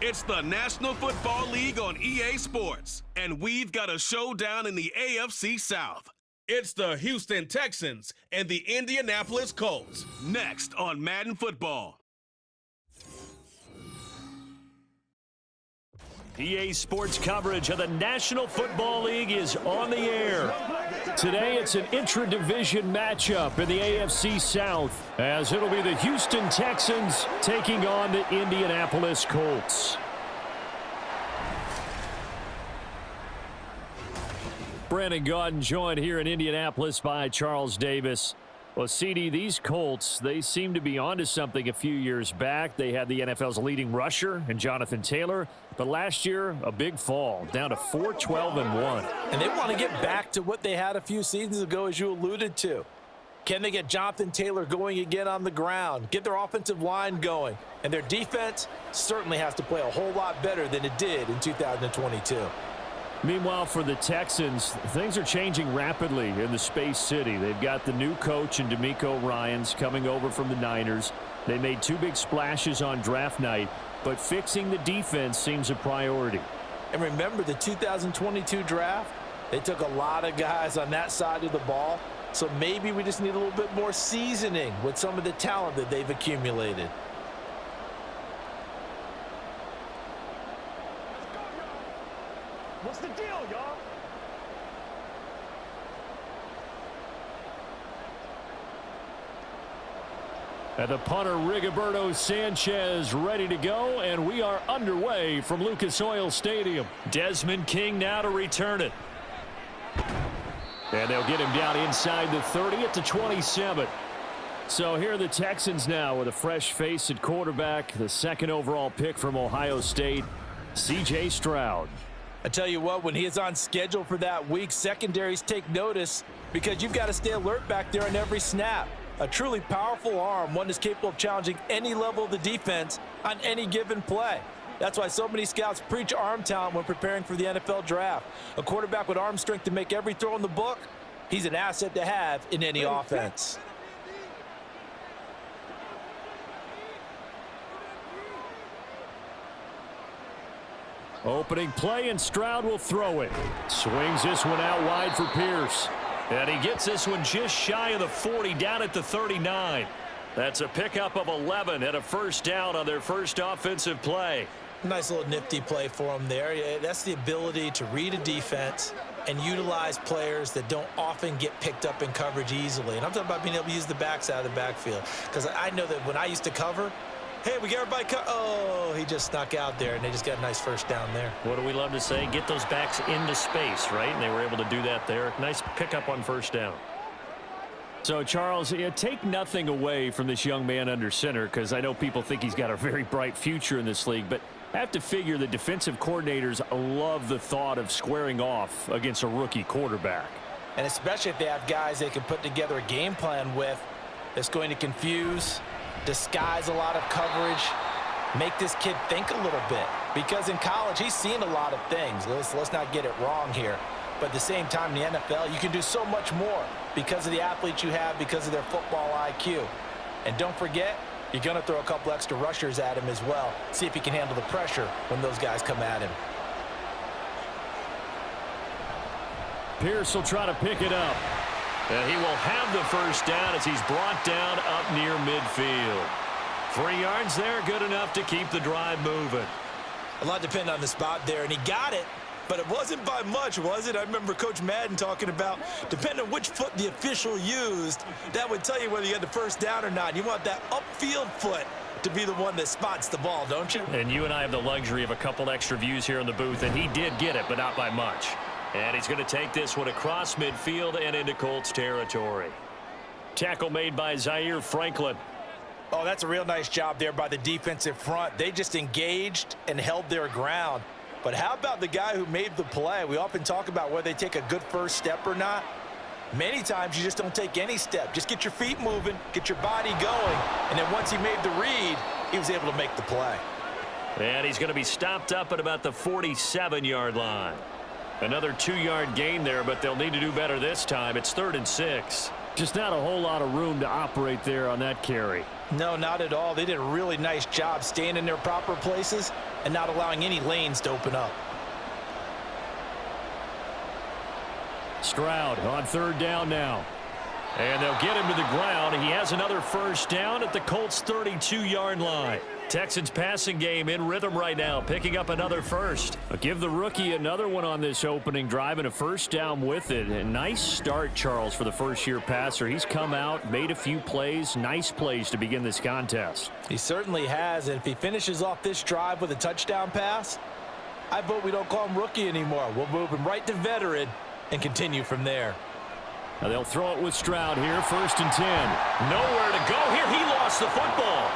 It's the National Football League on EA Sports, and we've got a showdown in the AFC South. It's the Houston Texans and the Indianapolis Colts, next on Madden Football. EA Sports coverage of the National Football League is on the air. Today, it's an intra-division matchup in the AFC South, as it'll be the Houston Texans taking on the Indianapolis Colts. Brandon Gaudin joined here in Indianapolis by Charles Davis. Well, CD, these Colts, they seem to be onto something a few years back. They had the NFL's leading rusher in Jonathan Taylor, but last year, a big fall, down to 4-12-1. And they want to get back to what they had a few seasons ago, as you alluded to. Can they get Jonathan Taylor going again on the ground, get their offensive line going? And their defense certainly has to play a whole lot better than it did in 2022. Meanwhile, for the Texans, things are changing rapidly in the Space City. They've got the new coach in D'Amico Ryans coming over from the Niners. They made two big splashes on draft night, but fixing the defense seems a priority. And remember the 2022 draft? They took a lot of guys on that side of the ball, so maybe we just need a little bit more seasoning with some of the talent that they've accumulated. What's the deal, y'all? And the punter, Rigoberto Sanchez, ready to go, and we are underway from Lucas Oil Stadium. Desmond King now to return it. And they'll get him down inside the 30 at the 27. So here are the Texans now with a fresh face at quarterback, the second overall pick from Ohio State, C.J. Stroud. I tell you what, when he is on schedule for that week, secondaries take notice because you've got to stay alert back there on every snap. A truly powerful arm, one that's capable of challenging any level of the defense on any given play. That's why so many scouts preach arm talent when preparing for the NFL draft. A quarterback with arm strength to make every throw in the book, he's an asset to have in any offense. Opening play, and Stroud will throw it. Swings this one out wide for Pierce. And he gets this one just shy of the 40, down at the 39. That's a pickup of 11 and a first down on their first offensive play. Nice little nifty play for him there. That's the ability to read a defense and utilize players that don't often get picked up in coverage easily. And I'm talking about being able to use the backs out of the backfield. Because I know that when I used to cover, hey, we got everybody oh, he just snuck out there, and they just got a nice first down there. What do we love to say? Get those backs into space, right? And they were able to do that there. Nice pickup on first down. So, Charles, take nothing away from this young man under center, because I know people think he's got a very bright future in this league, but I have to figure the defensive coordinators love the thought of squaring off against a rookie quarterback. And especially if they have guys they can put together a game plan with that's going to confuse, disguise a lot of coverage, make this kid think a little bit. Because in college, he's seen a lot of things. Let's not get it wrong here. But at the same time, in the NFL, you can do so much more because of the athletes you have, because of their football IQ. And don't forget, you're going to throw a couple extra rushers at him as well. See if he can handle the pressure when those guys come at him. Pierce will try to pick it up. And he will have the first down as he's brought down up near midfield. 3 yards there, good enough to keep the drive moving. A lot depends on the spot there, and he got it, but it wasn't by much, was it? I remember Coach Madden talking about, depending on which foot the official used, that would tell you whether you had the first down or not. You want that upfield foot to be the one that spots the ball, don't you? And you and I have the luxury of a couple extra views here in the booth, and he did get it, but not by much. And he's going to take this one across midfield and into Colts territory. Tackle made by Zaire Franklin. Oh, that's a real nice job there by the defensive front. They just engaged and held their ground. But how about the guy who made the play? We often talk about whether they take a good first step or not. Many times you just don't take any step. Just get your feet moving, get your body going, and then once he made the read, he was able to make the play. And he's going to be stopped up at about the 47-yard line. Another 2-yard gain there, but they'll need to do better this time. It's 3rd and 6. Just not a whole lot of room to operate there on that carry. No, not at all. They did a really nice job staying in their proper places and not allowing any lanes to open up. Stroud on third down now. And they'll get him to the ground. He has another first down at the Colts' 32-yard line. Texans passing game in rhythm right now, picking up another first. I'll give the rookie another one on this opening drive and a first down with it. A nice start, Charles, for the first-year passer. He's come out, made a few plays, nice plays to begin this contest. He certainly has, and if he finishes off this drive with a touchdown pass, I vote we don't call him rookie anymore. We'll move him right to veteran and continue from there. Now they'll throw it with Stroud here, 1st and 10. Nowhere to go here. He lost the football.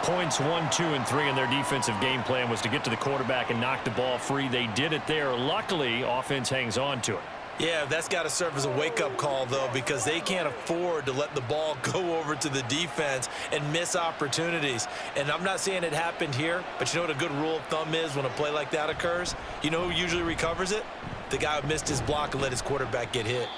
Points 1, 2, and 3 in their defensive game plan was to get to the quarterback and knock the ball free. They did it there. Luckily, offense hangs on to it. Yeah, that's got to serve as a wake-up call, though, because they can't afford to let the ball go over to the defense and miss opportunities. And I'm not saying it happened here, but you know what a good rule of thumb is when a play like that occurs? You know who usually recovers it? The guy who missed his block and let his quarterback get hit.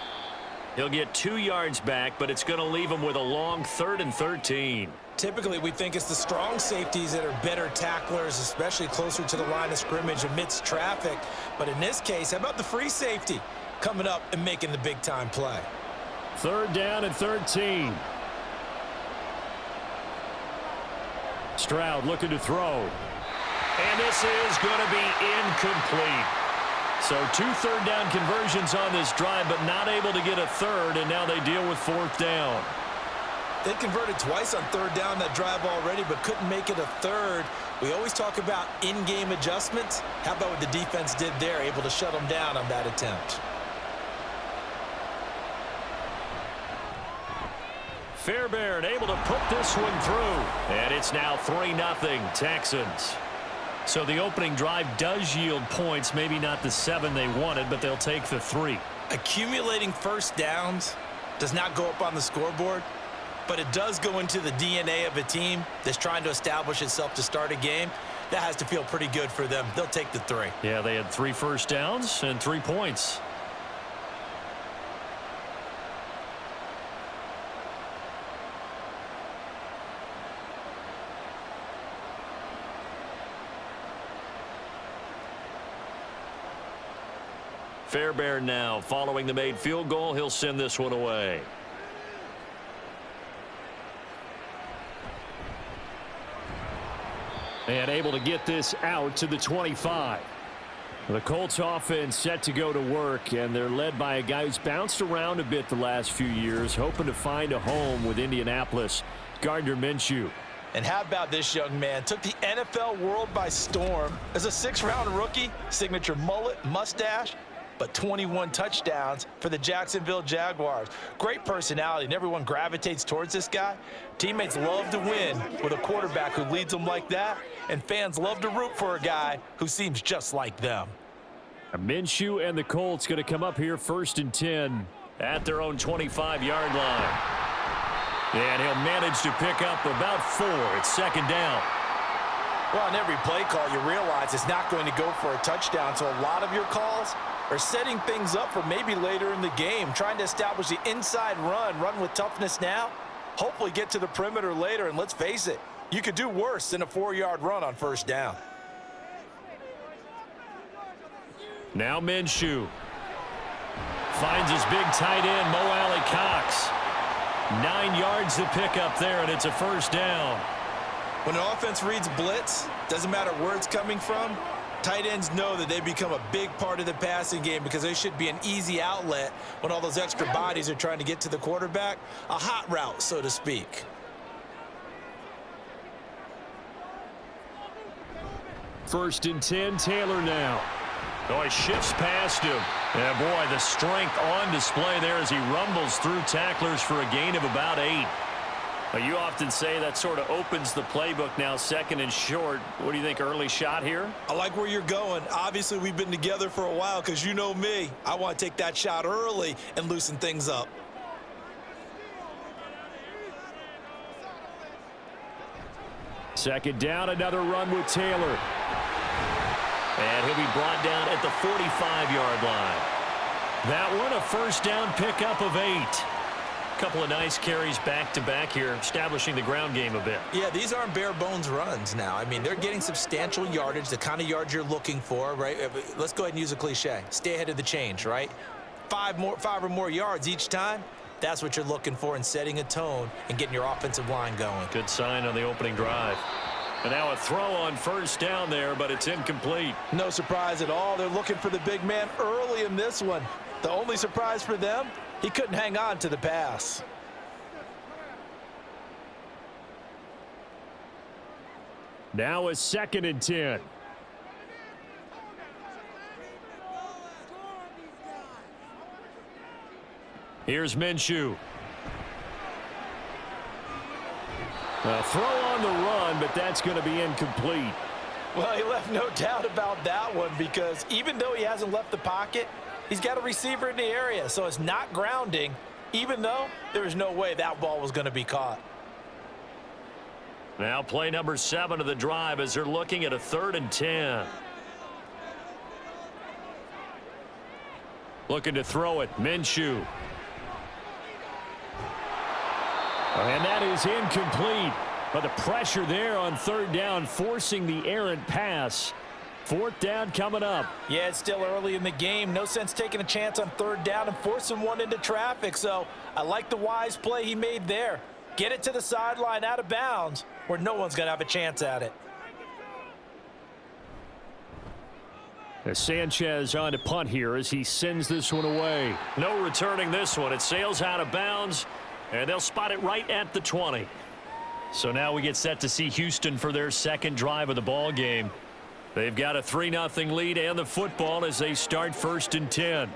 He'll get 2 yards back, but it's going to leave him with a long 3rd and 13. Typically, we think it's the strong safeties that are better tacklers, especially closer to the line of scrimmage amidst traffic. But in this case, how about the free safety coming up and making the big-time play? 3rd down and 13. Stroud looking to throw. And this is going to be incomplete. So 2 third-down conversions on this drive, but not able to get a third, and now they deal with 4th down. They converted twice on 3rd down that drive already, but couldn't make it a third. We always talk about in-game adjustments. How about what the defense did there, able to shut them down on that attempt? Fairbairn able to put this one through. And it's now 3-0 Texans. So the opening drive does yield points, maybe not the 7 they wanted, but they'll take the 3. Accumulating first downs does not go up on the scoreboard, but it does go into the DNA of a team that's trying to establish itself to start a game. That has to feel pretty good for them. They'll take the 3. Yeah, they had 3 first downs and 3 points. Fairbairn now following the made field goal. He'll send this one away. And able to get this out to the 25. The Colts offense set to go to work, and they're led by a guy who's bounced around a bit the last few years, hoping to find a home with Indianapolis, Gardner Minshew. And how about this young man? Took the NFL world by storm as a 6th-round rookie, signature mullet, mustache, but 21 touchdowns for the Jacksonville Jaguars. Great personality, and everyone gravitates towards this guy. Teammates love to win with a quarterback who leads them like that, and fans love to root for a guy who seems just like them. Minshew and the Colts going to come up here 1st and 10 at their own 25-yard line. And he'll manage to pick up about 4. It's 2nd down. Well, on every play call, you realize it's not going to go for a touchdown, so a lot of your calls are setting things up for maybe later in the game, trying to establish the inside run with toughness now, hopefully get to the perimeter later, and let's face it, you could do worse than a 4-yard run on 1st down. Now Minshew finds his big tight end, Mo Alley Cox. 9 yards to pick up there, and it's a 1st down. When an offense reads blitz, doesn't matter where it's coming from, tight ends know that they become a big part of the passing game because they should be an easy outlet when all those extra bodies are trying to get to the quarterback. A hot route, so to speak. First and 10, Taylor now. Oh, he shifts past him. Yeah, boy, the strength on display there as he rumbles through tacklers for a gain of about 8. Well, you often say that sort of opens the playbook now, 2nd and short. What do you think, early shot here? I like where you're going. Obviously, we've been together for a while because you know me. I want to take that shot early and loosen things up. Second down, another run with Taylor. And he'll be brought down at the 45-yard line. That one, a 1st down pickup of 8. Couple of nice carries back-to-back here, establishing the ground game a bit. Yeah, these aren't bare-bones runs now. I mean, they're getting substantial yardage, the kind of yards you're looking for, right? Let's go ahead and use a cliche. Stay ahead of the change, right? Five or more yards each time. That's what you're looking for in setting a tone and getting your offensive line going. Good sign on the opening drive. And now a throw on first down there, but it's incomplete. No surprise at all. They're looking for the big man early in this one. The only surprise for them, he couldn't hang on to the pass. Now a 2nd and 10. Here's Minshew. A throw on the run, but that's going to be incomplete. Well, he left no doubt about that one because even though he hasn't left the pocket, he's got a receiver in the area, so it's not grounding, even though there was no way that ball was going to be caught. Now play number 7 of the drive as they're looking at a 3rd and 10. Looking to throw it, Minshew. And that is incomplete. But the pressure there on 3rd down, forcing the errant pass. 4th down coming up. Yeah, it's still early in the game. No sense taking a chance on 3rd down and forcing one into traffic. So I like the wise play he made there. Get it to the sideline out of bounds where no one's going to have a chance at it. As Sanchez on to punt here as he sends this one away. No returning this one. It sails out of bounds, and they'll spot it right at the 20. So now we get set to see Houston for their 2nd drive of the ball game. They've got a 3-0 lead and the football as they start 1st and 10.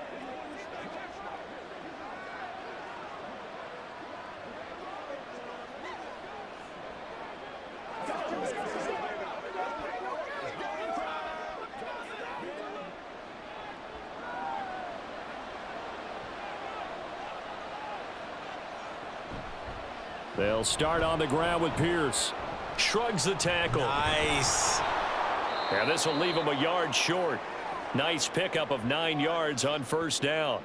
They'll start on the ground with Pierce. Shrugs the tackle. Nice. And this will leave him a yard short. Nice pickup of 9 yards on 1st down.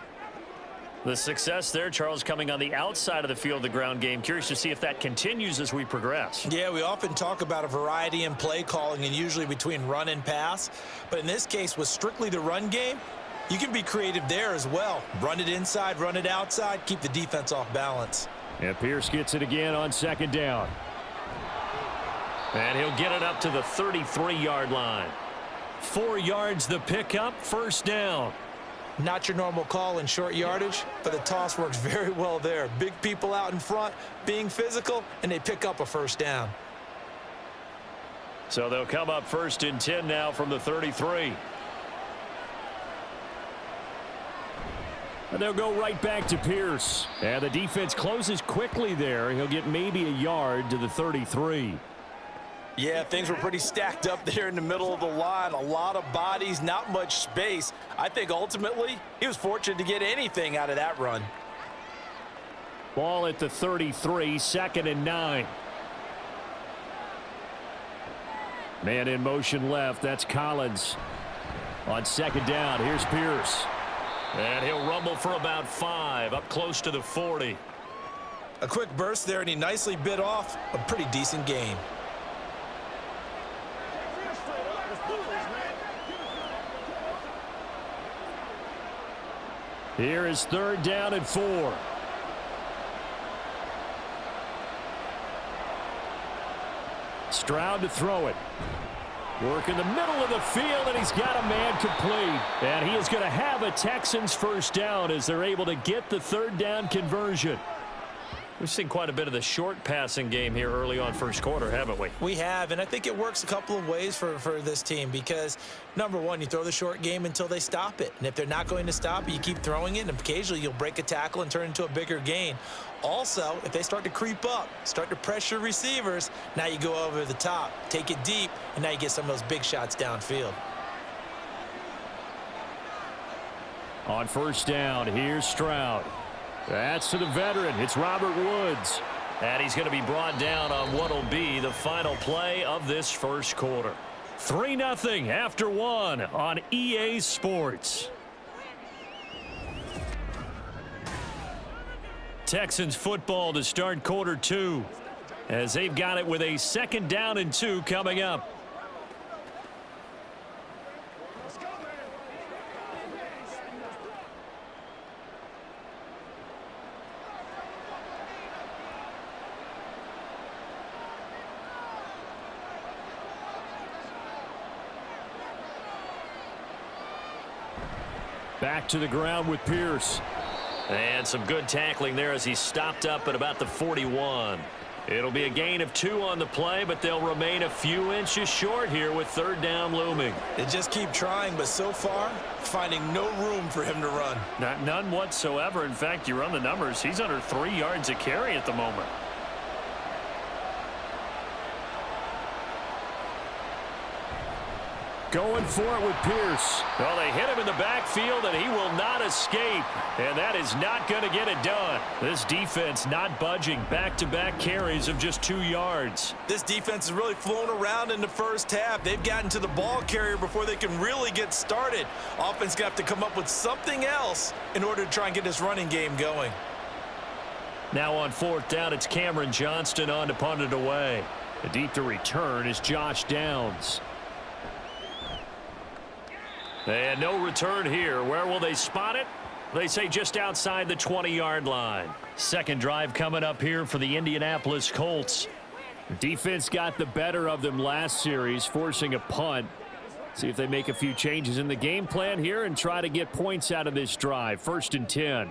The success there, Charles, coming on the outside of the field, the ground game. Curious to see if that continues as we progress. Yeah, we often talk about a variety in play calling and usually between run and pass. But in this case, with strictly the run game, you can be creative there as well. Run it inside, run it outside, keep the defense off balance. And Pierce gets it again on 2nd down. And he'll get it up to the 33-yard line. 4 yards the pickup, 1st down. Not your normal call in short yardage, but the toss works very well there. Big people out in front, being physical, and they pick up a 1st down. So they'll come up 1st and 10 now from the 33. And they'll go right back to Pierce. And the defense closes quickly there. He'll get maybe a yard to the 33. Yeah, things were pretty stacked up there in the middle of the line. A lot of bodies, not much space. I think ultimately he was fortunate to get anything out of that run. Ball at the 33, 2nd and 9. Man in motion left. That's Collins. On 2nd down, here's Pierce. And he'll rumble for about 5, up close to the 40. A quick burst there, and he nicely bit off a pretty decent gain. Here is 3rd down and 4. Stroud to throw it. Work in the middle of the field, and he's got a man complete. And he is going to have a Texans 1st down as they're able to get the 3rd down conversion. We've seen quite a bit of the short passing game here early on 1st quarter, haven't we? We have, and I think it works a couple of ways for this team because, number one, you throw the short game until they stop it. And if they're not going to stop it, you keep throwing it, and occasionally you'll break a tackle and turn into a bigger gain. Also, if they start to creep up, start to pressure receivers, now you go over the top, take it deep, and now you get some of those big shots downfield. On 1st down, here's Stroud. That's to the veteran. It's Robert Woods. And he's going to be brought down on what will be the final play of this 1st quarter. 3-0 after 1 on EA Sports. Texans football to start quarter 2, as they've got it with a 2nd down and 2 coming up. Back to the ground with Pierce. And some good tackling there as he stopped up at about the 41. It'll be a gain of 2 on the play, but they'll remain a few inches short here with 3rd down looming. They just keep trying, but so far, finding no room for him to run. None whatsoever. In fact, you run the numbers, he's under 3 yards a carry at the moment. Going for it with Pierce. Well, they hit him in the backfield, and he will not escape. And that is not going to get it done. This defense not budging. Back-to-back carries of just 2 yards. This defense has really flown around in the first half. They've gotten to the ball carrier before they can really get started. Offense going to have to come up with something else in order to try and get this running game going. Now on 4th down, it's Cameron Johnston on to punt it away. The deep to return is Josh Downs. And no return here. Where will they spot it? They say just outside the 20-yard line. 2nd drive coming up here for the Indianapolis Colts. Defense got the better of them last series, forcing a punt. See if they make a few changes in the game plan here and try to get points out of this drive. 1st and 10.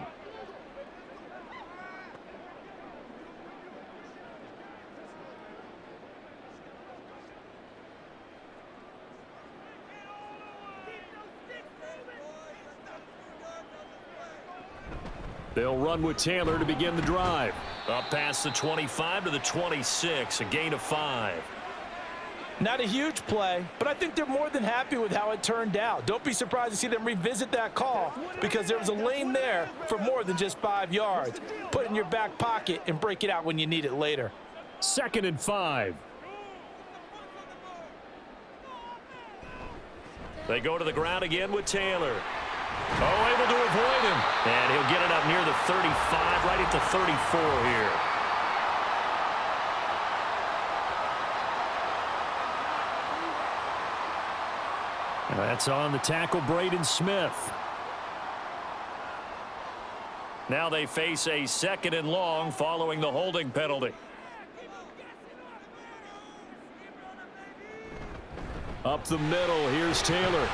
They'll run with Taylor to begin the drive. Up past the 25 to the 26, a gain of 5. Not a huge play, but I think they're more than happy with how it turned out. Don't be surprised to see them revisit that call because there was a lane there for more than just 5 yards. Put it in your back pocket and break it out when you need it later. 2nd and 5. They go to the ground again with Taylor. Oh, able to avoid him. And he'll get it up near the 35, right at the 34 here. That's on the tackle, Braden Smith. Now they face a 2nd and long following the holding penalty. Up the middle, here's Taylor.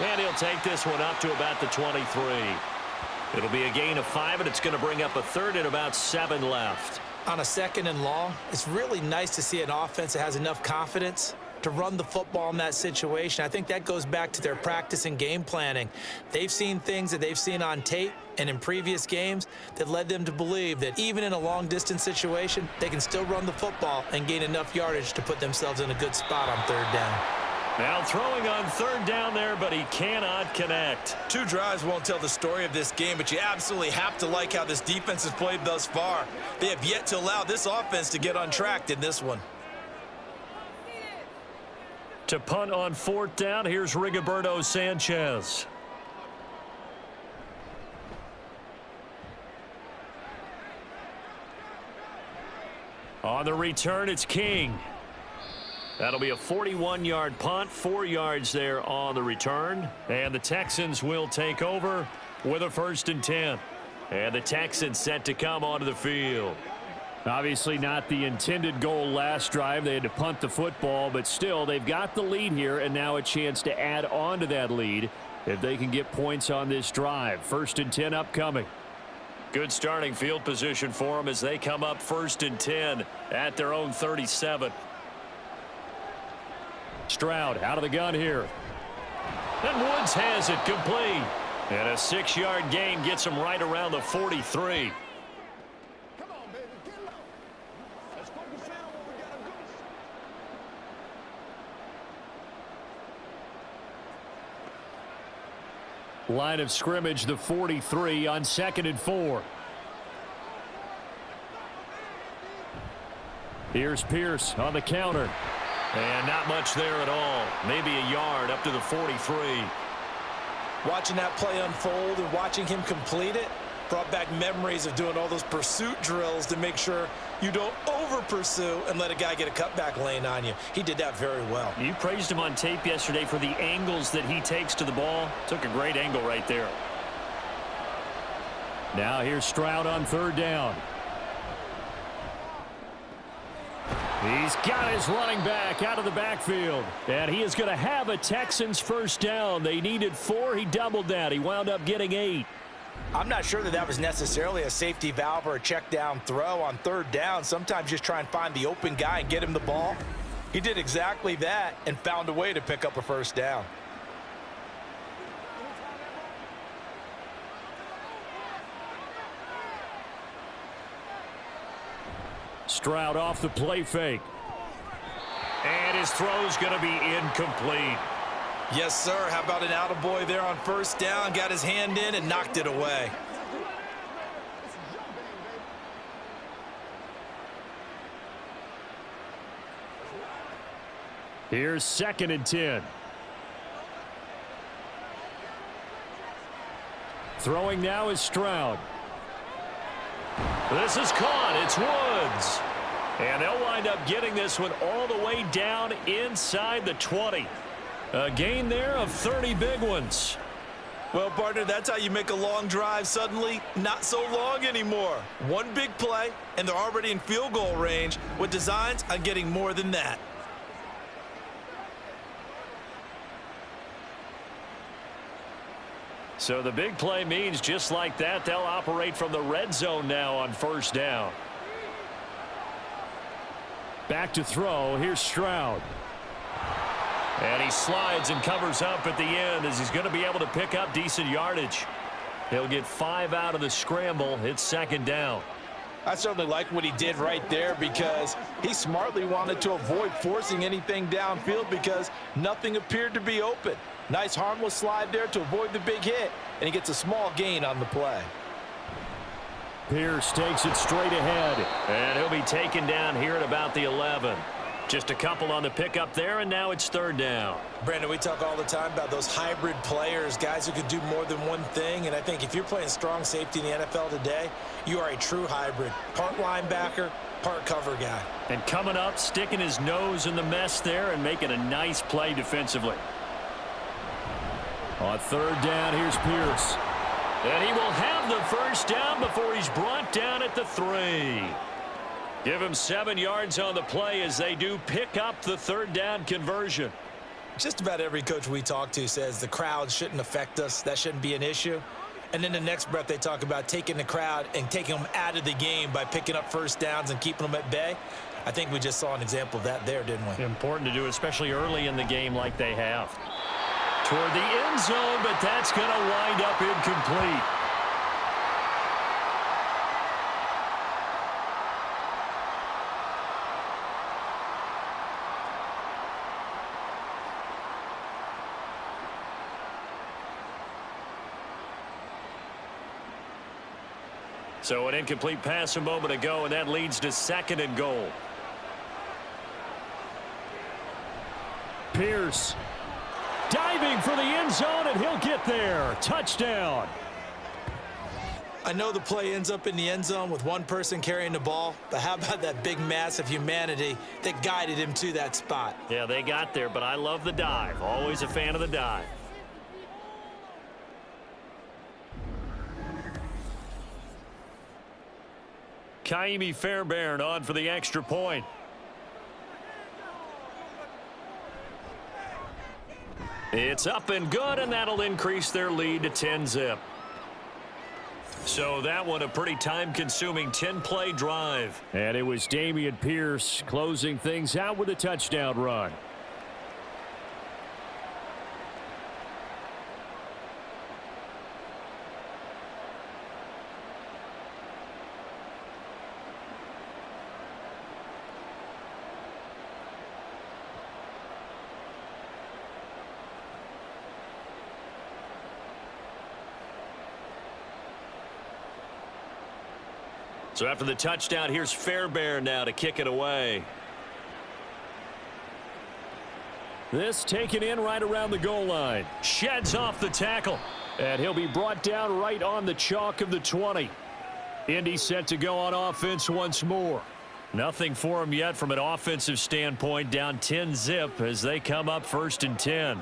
And he'll take this one up to about the 23. It'll be a gain of 5, and it's going to bring up a 3rd and about 7 left. On a 2nd and long, it's really nice to see an offense that has enough confidence to run the football in that situation. I think that goes back to their practice and game planning. They've seen things that they've seen on tape and in previous games that led them to believe that even in a long-distance situation, they can still run the football and gain enough yardage to put themselves in a good spot on 3rd down. Now throwing on 3rd down there, but he cannot connect. 2 drives won't tell the story of this game, but you absolutely have to like how this defense has played thus far. They have yet to allow this offense to get untracked in this one. To punt on 4th down, here's Rigoberto Sanchez. On the return, it's King. That'll be a 41-yard punt, 4 yards there on the return. And the Texans will take over with a 1st and 10. And the Texans set to come onto the field. Obviously not the intended goal last drive. They had to punt the football, but still they've got the lead here and now a chance to add on to that lead if they can get points on this drive. 1st and 10 upcoming. Good starting field position for them as they come up 1st and 10 at their own 37. Stroud out of the gun here. And Woods has it complete. And a 6-yard gain gets him right around the 43. Line of scrimmage, the 43 on 2nd and 4. Here's Pierce on the counter. And not much there at all. Maybe a yard up to the 43. Watching that play unfold and watching him complete it, Brought back memories of doing all those pursuit drills to make sure you don't over-pursue and let a guy get a cutback lane on you. He did that very well. You praised him on tape yesterday for the angles that he takes to the ball. Took a great angle right there. Now here's Stroud on third down. He's got his running back out of the backfield. And he is going to have a Texans first down. They needed 4. He doubled that. He wound up getting 8. I'm not sure that that was necessarily a safety valve or a check down throw on third down. Sometimes just try and find the open guy and get him the ball. He did exactly that and found a way to pick up a first down. Stroud off the play fake. And his throw's going to be incomplete. Yes, sir. How about an attaboy there on first down? Got his hand in and knocked it away. Here's 2nd and 10. Throwing now is Stroud. This is caught. It's Woods. And they'll wind up getting this one all the way down inside the 20. A gain there of 30 big ones. Well, partner, that's how you make a long drive suddenly not so long anymore. One big play, and they're already in field goal range with designs on getting more than that. So the big play means just like that, they'll operate from the red zone now on first down. Back to throw. Here's Stroud. And he slides and covers up at the end as he's going to be able to pick up decent yardage. He'll get 5 out of the scramble. It's 2nd down. I certainly like what he did right there because he smartly wanted to avoid forcing anything downfield because nothing appeared to be open. Nice harmless slide there to avoid the big hit, and he gets a small gain on the play. Pierce takes it straight ahead, and he'll be taken down here at about the 11. Just a couple on the pickup there, and now it's 3rd down. Brandon, we talk all the time about those hybrid players, guys who could do more than one thing, and I think if you're playing strong safety in the NFL today, you are a true hybrid. Part linebacker, part cover guy. And coming up, sticking his nose in the mess there and making a nice play defensively. On 3rd down, here's Pierce. And he will have the first down before he's brought down at the 3. Give him 7 yards on the play as they do pick up the 3rd down conversion. Just about every coach we talk to says the crowd shouldn't affect us. That shouldn't be an issue. And then the next breath they talk about taking the crowd and taking them out of the game by picking up first downs and keeping them at bay. I think we just saw an example of that there, didn't we? Important to do, especially early in the game like they have. Toward the end zone, but that's going to wind up incomplete. So an incomplete pass a moment ago, and that leads to 2nd and goal. Pierce diving for the end zone, and he'll get there. Touchdown. I know the play ends up in the end zone with one person carrying the ball, but how about that big mass of humanity that guided him to that spot? Yeah, they got there, but I love the dive. Always a fan of the dive. Kaimi Fairbairn on for the extra point. It's up and good, and that'll increase their lead to 10-zip. So that one a pretty time-consuming 10-play drive. And it was Dameon Pierce closing things out with a touchdown run. So after the touchdown, here's Fairbairn now to kick it away. This taken in right around the goal line. Sheds off the tackle. And he'll be brought down right on the chalk of the 20. Indy set to go on offense once more. Nothing for him yet from an offensive standpoint, down 10-zip as they come up 1st and 10.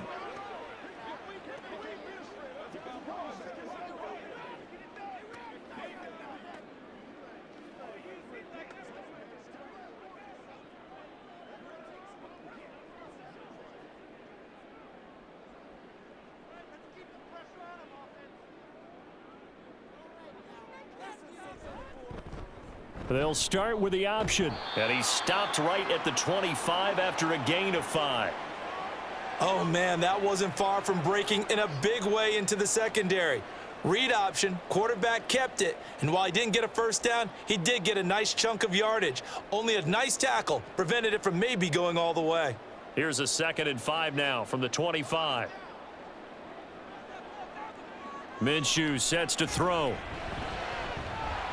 They'll start with the option, and he stopped right at the 25 after a gain of 5. Oh, man, that wasn't far from breaking in a big way into the secondary. Read option, quarterback kept it, and while he didn't get a first down, he did get a nice chunk of yardage. Only a nice tackle prevented it from maybe going all the way. Here's a 2nd and 5 now from the 25. Minshew sets to throw.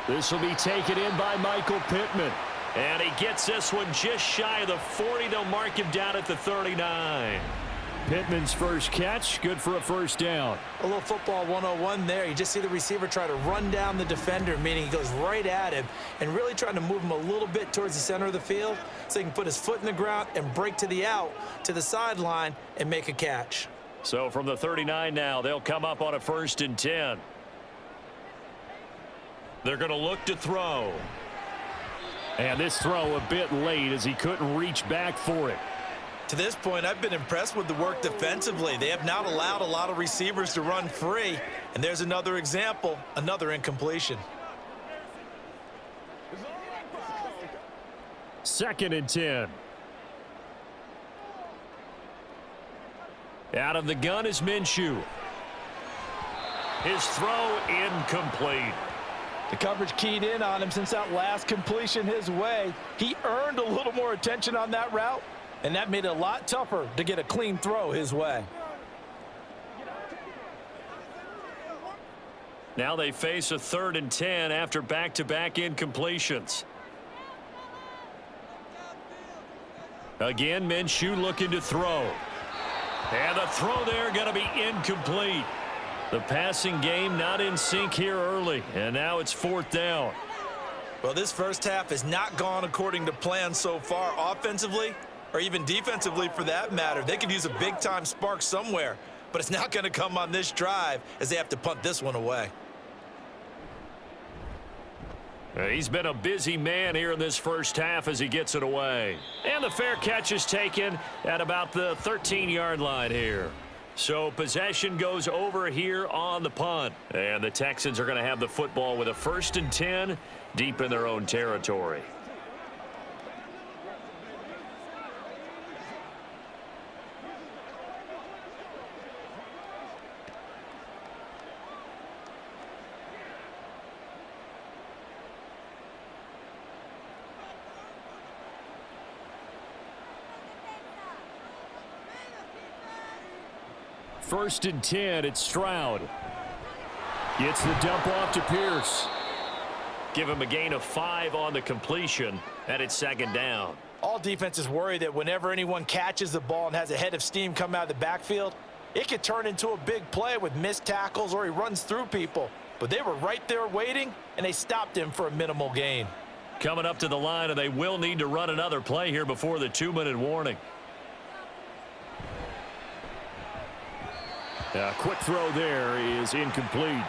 This will be taken in by Michael Pittman. And he gets this one just shy of the 40. They'll mark him down at the 39. Pittman's first catch, good for a first down. A little football 101 there. You just see the receiver try to run down the defender, meaning he goes right at him and really trying to move him a little bit towards the center of the field so he can put his foot in the ground and break to the out, to the sideline, and make a catch. So from the 39 now, they'll come up on a 1st and 10. They're going to look to throw. And this throw a bit late as he couldn't reach back for it. To this point, I've been impressed with the work defensively. They have not allowed a lot of receivers to run free. And there's another example, another incompletion. 2nd and 10. Out of the gun is Minshew. His throw incomplete. The coverage keyed in on him since that last completion his way. He earned a little more attention on that route, and that made it a lot tougher to get a clean throw his way. Now they face a 3rd and 10 after back-to-back incompletions. Again, Minshew looking to throw. And the throw there going to be incomplete. The passing game not in sync here early, and now it's 4th down. Well, this first half has not gone according to plan so far offensively, or even defensively for that matter. They could use a big-time spark somewhere, but it's not going to come on this drive as they have to punt this one away. He's been a busy man here in this first half as he gets it away. And the fair catch is taken at about the 13-yard line here. So possession goes over here on the punt. And the Texans are going to have the football with a 1st and 10 deep in their own territory. First and 10, it's Stroud. Gets the dump off to Pierce. Give him a gain of 5 on the completion, and it's 2nd down. All defenses worry that whenever anyone catches the ball and has a head of steam come out of the backfield, it could turn into a big play with missed tackles or he runs through people. But they were right there waiting, and they stopped him for a minimal gain. Coming up to the line, and they will need to run another play here before the 2-minute warning. A quick throw there is incomplete.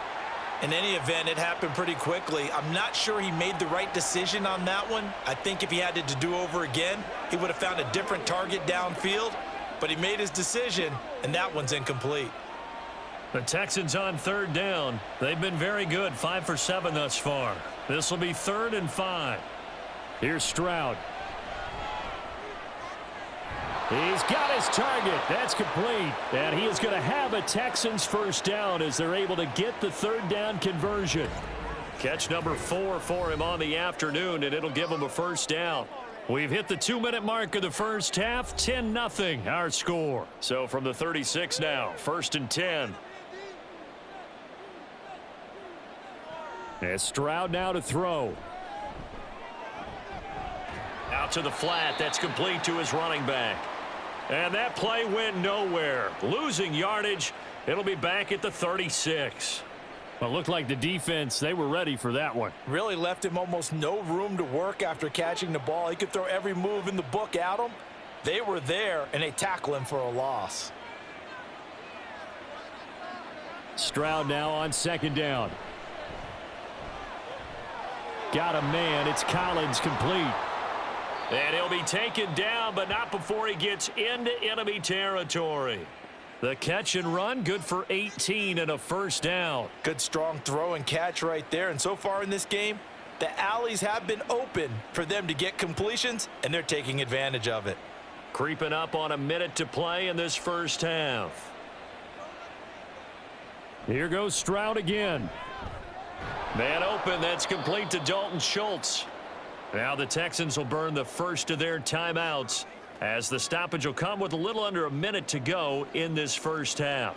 In any event, it happened pretty quickly. I'm not sure he made the right decision on that one. I think if he had to do over again, he would have found a different target downfield. But he made his decision, and that one's incomplete. The Texans on 3rd down. They've been very good, 5 for 7 thus far. This will be 3rd and 5. Here's Stroud. He's got his target. That's complete. And he is going to have a Texans first down as they're able to get the 3rd down conversion. Catch number 4 for him on the afternoon, and it'll give him a first down. We've hit the 2-minute mark of the first half, 10-0 our score. So from the 36 now, 1st and 10. And Stroud now to throw. Out to the flat. That's complete to his running back. And that play went nowhere. Losing yardage It'll be back at the 36. Well, it looked like the defense, they were ready for that one. Really left him almost no room to work after catching the ball. He could throw every move in the book at him. They were there, and they tackle him for a loss. Stroud now on second down. Got a man. It's Collins, complete. And he'll be taken down, but not before he gets into enemy territory. The catch and run, good for 18 and a first down. Good strong throw and catch right there. And so far in this game, the alleys have been open for them to get completions, and they're taking advantage of it. Creeping up on a minute to play in this first half. Here goes Stroud again. Man open, that's complete to Dalton Schultz. Now the Texans will burn the first of their timeouts, as the stoppage will come with a little under a minute to go in this first half.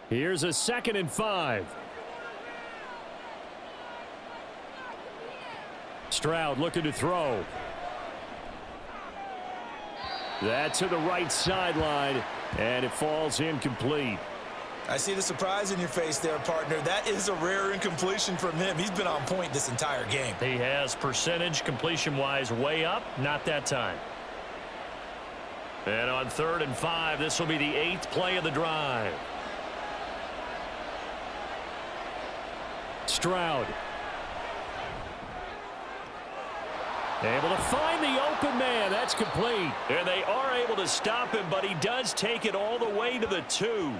Here's a 2nd and 5. Stroud looking to throw. That to the right sideline, and it falls incomplete. I see the surprise in your face there, partner. That is a rare incompletion from him. He's been on point this entire game. He has percentage completion-wise way up, not that time. And on 3rd and 5, this will be the 8th play of the drive. Stroud. Able to find the open man. That's complete. And they are able to stop him, but he does take it all the way to the 2.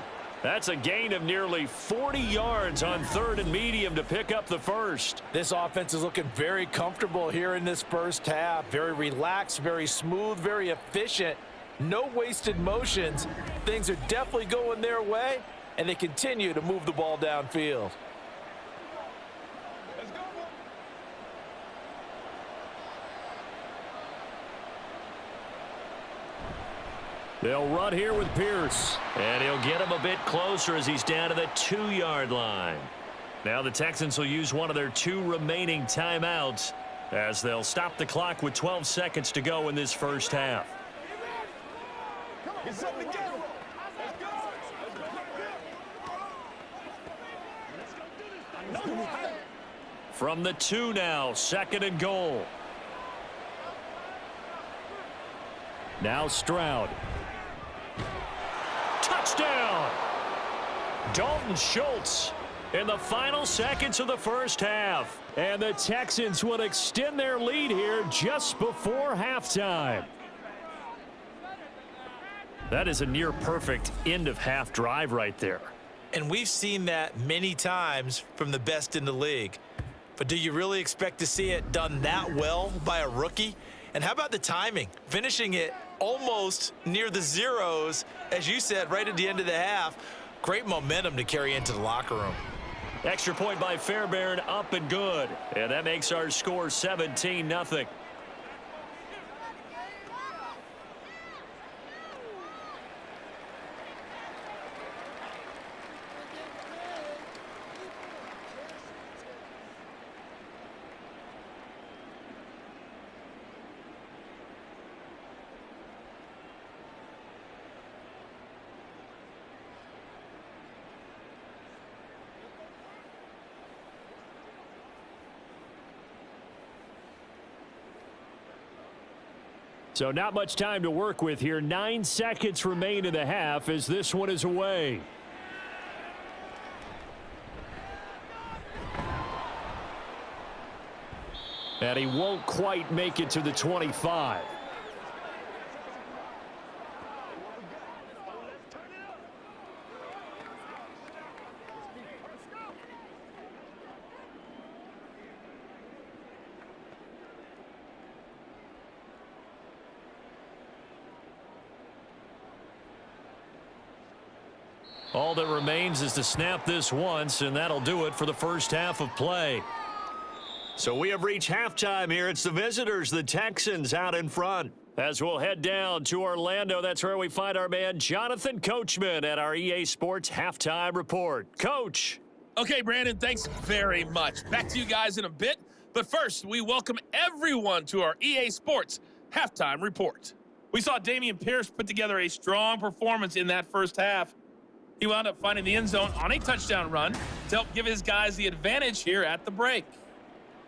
That's a gain of nearly 40 yards on 3rd and medium to pick up the first. This offense is looking very comfortable here in this first half. Very relaxed, very smooth, very efficient. No wasted motions. Things are definitely going their way, and they continue to move the ball downfield. They'll run here with Pierce. And he'll get him a bit closer as he's down to the 2-yard line. Now the Texans will use one of their 2 remaining timeouts as they'll stop the clock with 12 seconds to go in this first half. From the 2 now, 2nd and goal. Now Stroud. Touchdown! Dalton Schultz in the final seconds of the first half. And the Texans will extend their lead here just before halftime. That is a near-perfect end-of-half drive right there. And we've seen that many times from the best in the league. But do you really expect to see it done that well by a rookie? And how about the timing? Finishing it almost near the zeros, as you said, right at the end of the half. Great momentum to carry into the locker room. Extra point by Fairbairn, up and good. And that makes our score 17-0. So not much time to work with here. 9 seconds remain in the half as this one is away. And he won't quite make it to the 25. All that remains is to snap this once, and that'll do it for the first half of play. So we have reached halftime here. It's the visitors, the Texans, out in front. As we'll head down to Orlando, that's where we find our man Jonathan Coachman at our EA Sports Halftime Report. Coach. Okay, Brandon, thanks very much. Back to you guys in a bit. But first, we welcome everyone to our EA Sports Halftime Report. We saw Dameon Pierce put together a strong performance in that first half. He wound up finding the end zone on a touchdown run to help give his guys the advantage here at the break.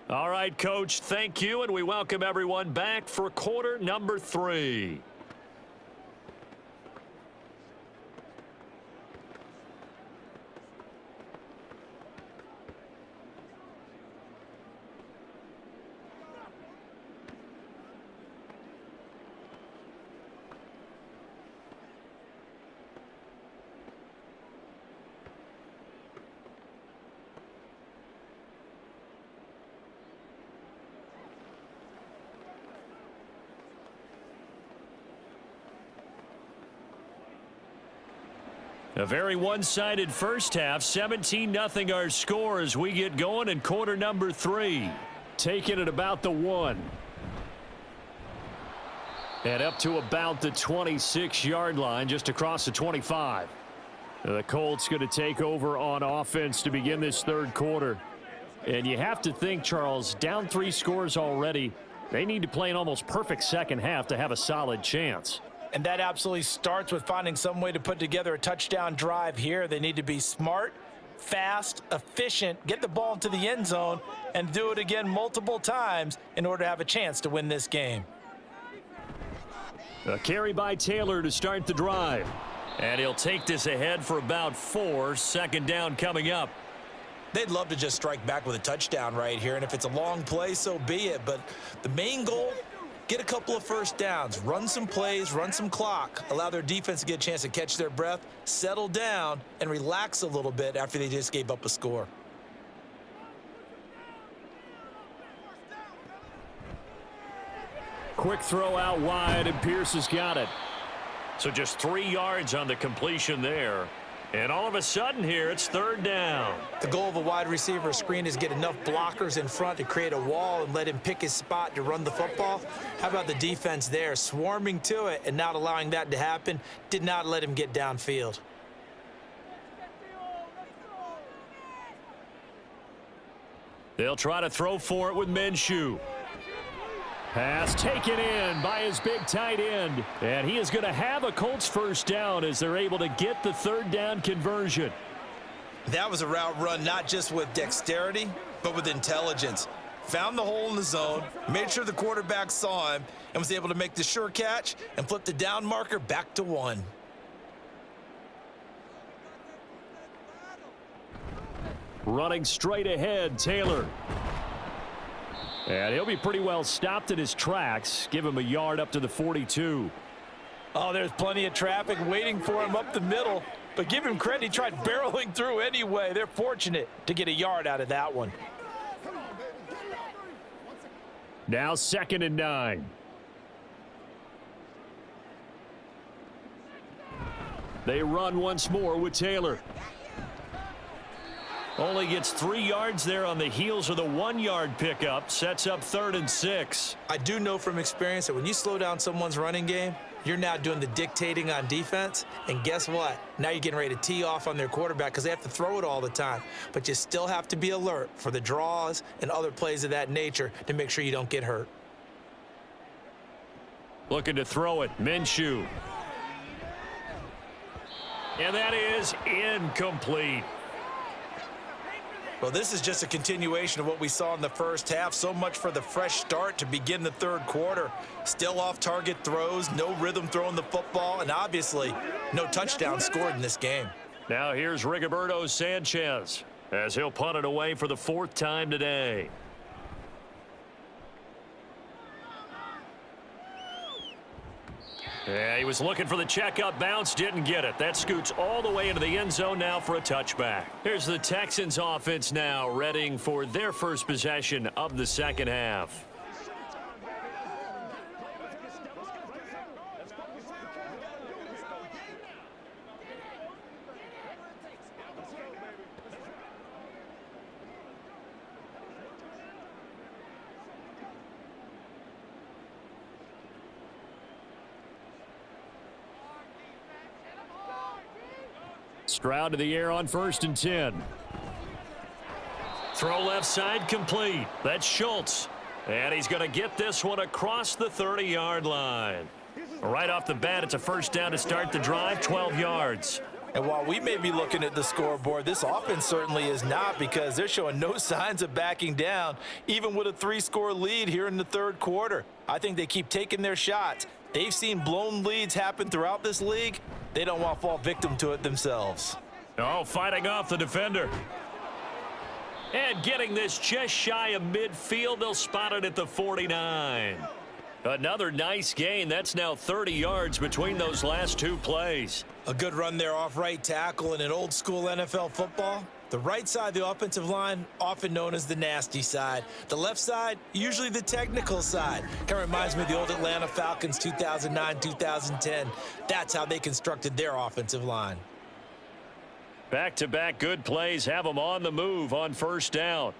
All right, Coach, thank you, and we welcome everyone back for quarter number 3. A very one-sided first half, 17-0 our score as we get going in quarter number 3. Taking it about the 1. And up to about the 26-yard line, just across the 25. The Colts going to take over on offense to begin this third quarter. And you have to think, Charles, down 3 scores already. They need to play an almost perfect second half to have a solid chance. And that absolutely starts with finding some way to put together a touchdown drive here. They need to be smart, fast, efficient, get the ball into the end zone, and do it again multiple times in order to have a chance to win this game. A carry by Taylor to start the drive. And he'll take this ahead for about 4. Second down coming up. They'd love to just strike back with a touchdown right here, and if it's a long play, so be it. But the main goal, get a couple of first downs, run some plays, run some clock, allow their defense to get a chance to catch their breath, settle down, and relax a little bit after they just gave up a score. Quick throw out wide, and Pierce has got it. So just 3 yards on the completion there. And all of a sudden here, it's third down. The goal of a wide receiver screen is get enough blockers in front to create a wall and let him pick his spot to run the football. How about the defense there, swarming to it and not allowing that to happen? Did not let him get downfield. They'll try to throw for it with Minshew. Pass taken in by his big tight end. And he is going to have a Colts first down as they're able to get the third down conversion. That was a route run not just with dexterity, but with intelligence. Found the hole in the zone, made sure the quarterback saw him, and was able to make the sure catch and flip the down marker back to 1. Running straight ahead, Taylor. And he'll be pretty well stopped in his tracks. Give him a yard up to the 42. Oh, there's plenty of traffic waiting for him up the middle. But give him credit, he tried barreling through anyway. They're fortunate to get a yard out of that one. Now 2nd and 9. They run once more with Taylor. Only gets 3 yards there on the heels of the 1-yard pickup. Sets up 3rd and 6. I do know from experience that when you slow down someone's running game, you're now doing the dictating on defense. And guess what? Now you're getting ready to tee off on their quarterback because they have to throw it all the time. But you still have to be alert for the draws and other plays of that nature to make sure you don't get hurt. Looking to throw it. Minshew. And that is incomplete. Well, this is just a continuation of what we saw in the first half. So much for the fresh start to begin the third quarter. Still off-target throws, no rhythm throwing the football, and obviously no touchdown scored in this game. Now here's Rigoberto Sanchez as he'll punt it away for the 4th time today. Yeah, he was looking for the checkup bounce, didn't get it. That scoots all the way into the end zone now for a touchback. Here's the Texans offense now, readying for their first possession of the second half. Stroud to the air on 1st and 10. Throw left side complete. That's Schultz. And he's going to get this one across the 30-yard line. Right off the bat, it's a first down to start the drive, 12 yards. And while we may be looking at the scoreboard, this offense certainly is not, because they're showing no signs of backing down, even with a 3-score lead here in the third quarter. I think they keep taking their shots. They've seen blown leads happen throughout this league. They don't want to fall victim to it themselves. Oh, fighting off the defender. And getting this just shy of midfield, they'll spot it at the 49. Another nice gain. That's now 30 yards between those last two plays. A good run there off right tackle in an old school NFL football. The right side of the offensive line, often known as the nasty side. The left side, usually the technical side. Kind of reminds me of the old Atlanta Falcons 2009, 2010. That's how they constructed their offensive line. Back-to-back good plays have them on the move on first down.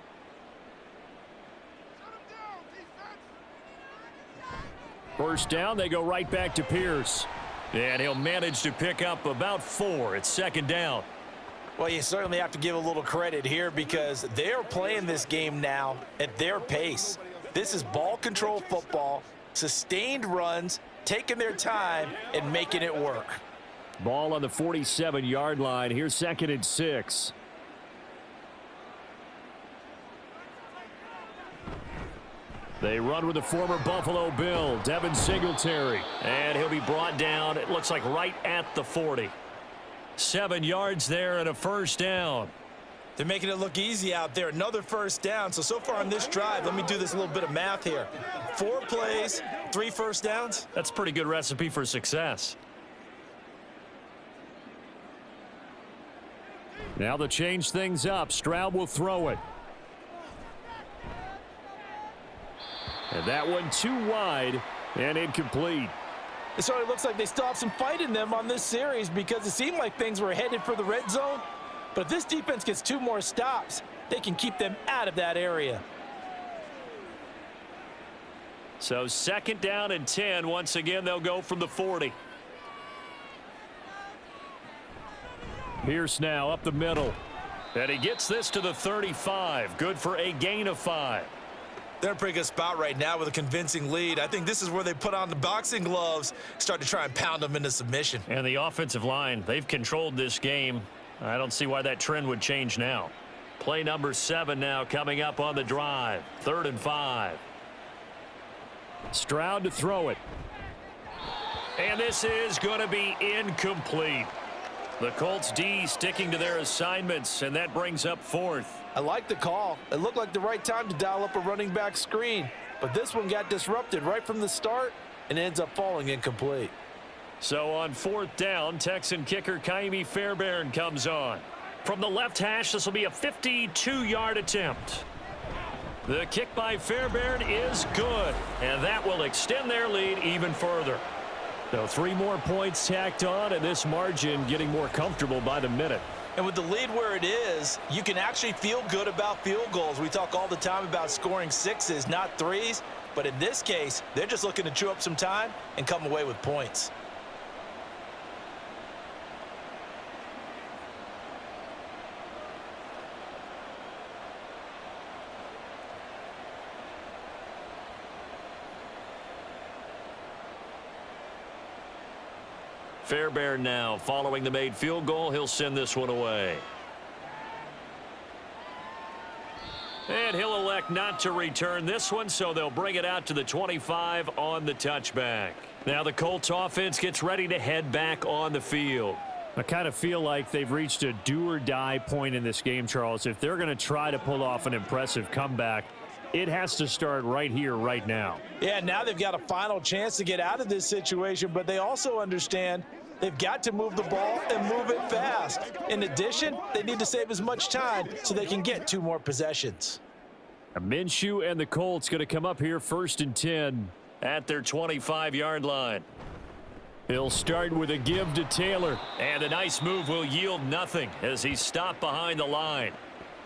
First down, they go right back to Pierce. And he'll manage to pick up about 4. It's second down. Well, you certainly have to give a little credit here, because they're playing this game now at their pace. This is ball control football, sustained runs, taking their time and making it work. Ball on the 47-yard line. Here's 2nd and 6. They run with the former Buffalo Bill, Devin Singletary. And he'll be brought down, it looks like right at the 40. 7 yards there and a first down. They're making it look easy out there. Another first down. So far on this drive, let me do this little bit of math here. 4 plays, 3 first downs. That's a pretty good recipe for success. Now they'll change things up. Stroud will throw it. And that one too wide and incomplete. It certainly looks like they still have some fight in them on this series, because it seemed like things were headed for the red zone. But if this defense gets 2 more stops, they can keep them out of that area. So 2nd down and 10. Once again, they'll go from the 40. Pierce now up the middle. And he gets this to the 35. Good for a gain of 5. They're in a pretty good spot right now with a convincing lead. I think this is where they put on the boxing gloves, start to try and pound them into submission. And the offensive line, they've controlled this game. I don't see why that trend would change now. Play number 7 now coming up on the drive. 3rd and 5. Stroud to throw it. And this is going to be incomplete. The Colts D sticking to their assignments, and that brings up 4th. I like the call. It looked like the right time to dial up a running back screen, but this one got disrupted right from the start and ends up falling incomplete. So on 4th down, Texan kicker Kaimi Fairbairn comes on. From the left hash, this will be a 52-yard attempt. The kick by Fairbairn is good, and that will extend their lead even further. So 3 more points tacked on, and this margin getting more comfortable by the minute. And with the lead where it is, you can actually feel good about field goals. We talk all the time about scoring 6s, not 3s. But in this case, they're just looking to chew up some time and come away with points. Fairbairn now following the made field goal. He'll send this one away. And he'll elect not to return this one, so they'll bring it out to the 25 on the touchback. Now the Colts offense gets ready to head back on the field. I kind of feel like they've reached a do-or-die point in this game, Charles. If they're going to try to pull off an impressive comeback, it has to start right here, right now. Yeah, now they've got a final chance to get out of this situation, but they also understand they've got to move the ball and move it fast. In addition, they need to save as much time so they can get 2 more possessions. Minshew and the Colts going to come up here 1st and 10 at their 25-yard line. He'll start with a give to Taylor. And a nice move will yield nothing as he's stopped behind the line.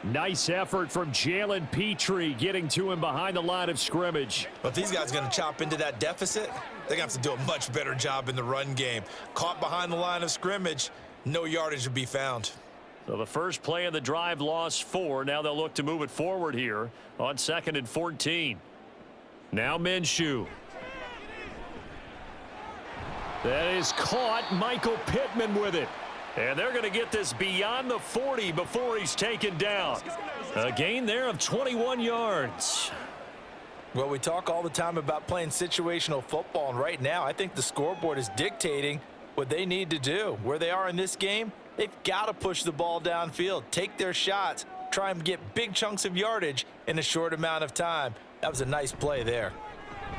Nice effort from Jalen Petrie getting to him behind the line of scrimmage. But if these guys are going to chop into that deficit, they're going to have to do a much better job in the run game. Caught behind the line of scrimmage, no yardage to be found. So the first play of the drive lost 4. Now they'll look to move it forward here on 2nd and 14. Now Minshew. That is caught. Michael Pittman with it. And they're going to get this beyond the 40 before he's taken down. A gain there of 21 yards. Well, we talk all the time about playing situational football, and right now I think the scoreboard is dictating what they need to do. Where they are in this game, they've got to push the ball downfield, take their shots, try and get big chunks of yardage in a short amount of time. That was a nice play there.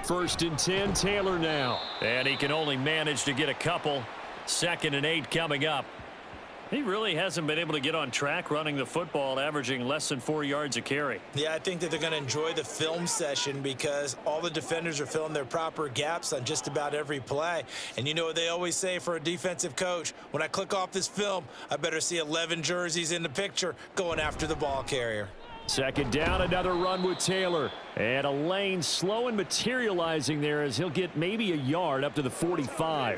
1st and 10, Taylor now. And he can only manage to get a couple. 2nd and 8 coming up. He really hasn't been able to get on track running the football, averaging less than 4 yards a carry. Yeah, I think that they're going to enjoy the film session because all the defenders are filling their proper gaps on just about every play. And you know what they always say for a defensive coach? When I click off this film, I better see 11 jerseys in the picture going after the ball carrier. 2nd down, another run with Taylor. And a lane slow and materializing there as he'll get maybe a yard up to the 45.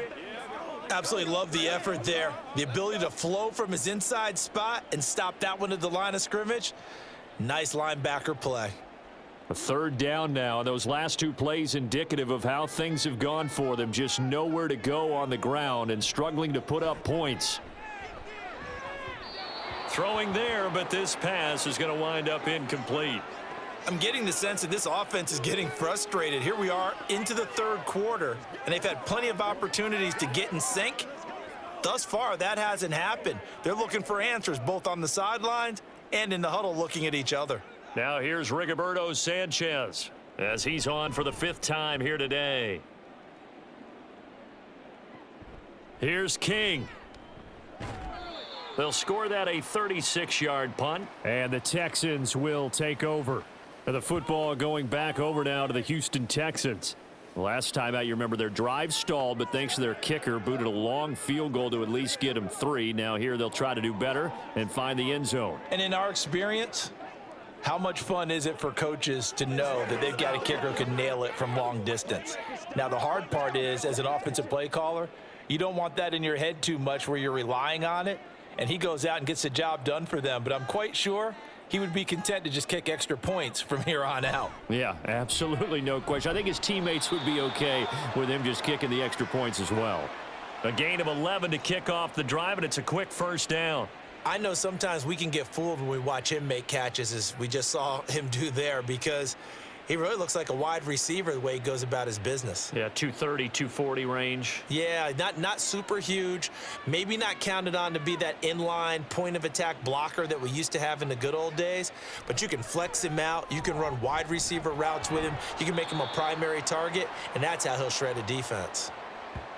Absolutely love the effort there. The ability to flow from his inside spot and stop that one at the line of scrimmage. Nice linebacker play. A 3rd down now, and those last 2 plays indicative of how things have gone for them. Just nowhere to go on the ground and struggling to put up points. Throwing there, but this pass is going to wind up incomplete. I'm getting the sense that this offense is getting frustrated. Here we are into the 3rd quarter, and they've had plenty of opportunities to get in sync. Thus far, that hasn't happened. They're looking for answers both on the sidelines and in the huddle looking at each other. Now here's Rigoberto Sanchez as he's on for the 5th time here today. Here's King. They'll score that a 36-yard punt, and the Texans will take over. The football going back over now to the Houston Texans. Last time out, you remember their drive stalled, but thanks to their kicker, booted a long field goal to at least get them 3. Now here they'll try to do better and find the end zone. And in our experience, how much fun is it for coaches to know that they've got a kicker who can nail it from long distance? Now the hard part is, as an offensive play caller, you don't want that in your head too much where you're relying on it, and he goes out and gets the job done for them. But I'm quite sure he would be content to just kick extra points from here on out. Yeah, absolutely no question. I think his teammates would be okay with him just kicking the extra points as well. A gain of 11 to kick off the drive, and it's a quick 1st down. I know sometimes we can get fooled when we watch him make catches, as we just saw him do there, because he really looks like a wide receiver the way he goes about his business. Yeah, 230, 240 range. Yeah, not super huge. Maybe not counted on to be that inline point-of-attack blocker that we used to have in the good old days. But you can flex him out. You can run wide receiver routes with him. You can make him a primary target, and that's how he'll shred a defense.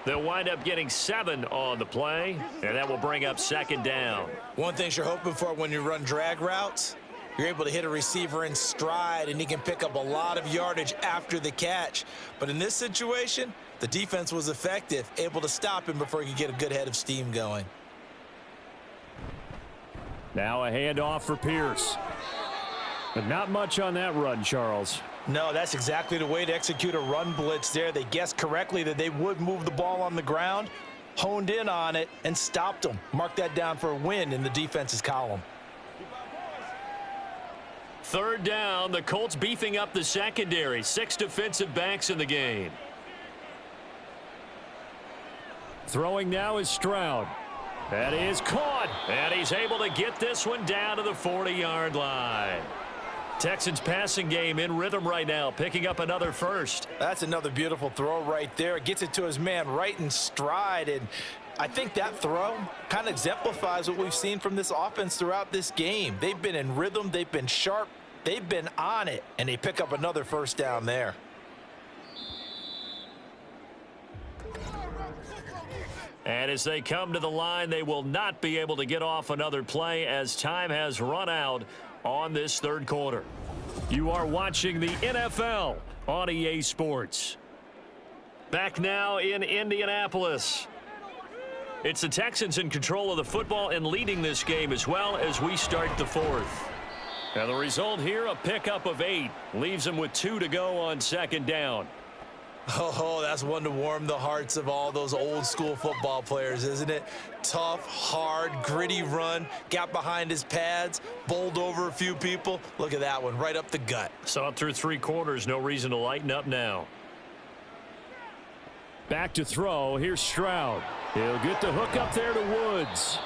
They'll wind up getting 7 on the play, and that will bring up 2nd down. One thing you're hoping for when you run drag routes, you're able to hit a receiver in stride, and he can pick up a lot of yardage after the catch. But in this situation, the defense was effective, able to stop him before he could get a good head of steam going. Now a handoff for Pierce. But not much on that run, Charles. No, that's exactly the way to execute a run blitz there. They guessed correctly that they would move the ball on the ground, honed in on it, and stopped them. Mark that down for a win in the defense's column. 3rd down, the Colts beefing up the secondary. 6 defensive backs in the game. Throwing now is Stroud. That is caught, and he's able to get this one down to the 40-yard line. Texans passing game in rhythm right now, picking up another 1st. That's another beautiful throw right there. Gets it to his man right in stride, and I think that throw kind of exemplifies what we've seen from this offense throughout this game. They've been in rhythm, they've been sharp, they've been on it, and they pick up another 1st down there. And as they come to the line, they will not be able to get off another play as time has run out on this 3rd quarter. You are watching the NFL on EA Sports. Back now in Indianapolis. It's the Texans in control of the football and leading this game as well as we start the 4th. Now the result here, a pickup of 8. Leaves them with 2 to go on 2nd down. Oh, that's one to warm the hearts of all those old school football players, isn't it? Tough, hard, gritty run, got behind his pads, bowled over a few people. Look at that one, right up the gut. Saw it through 3 quarters, no reason to lighten up now. Back to throw, here's Stroud. He'll get the hook up there to Woods.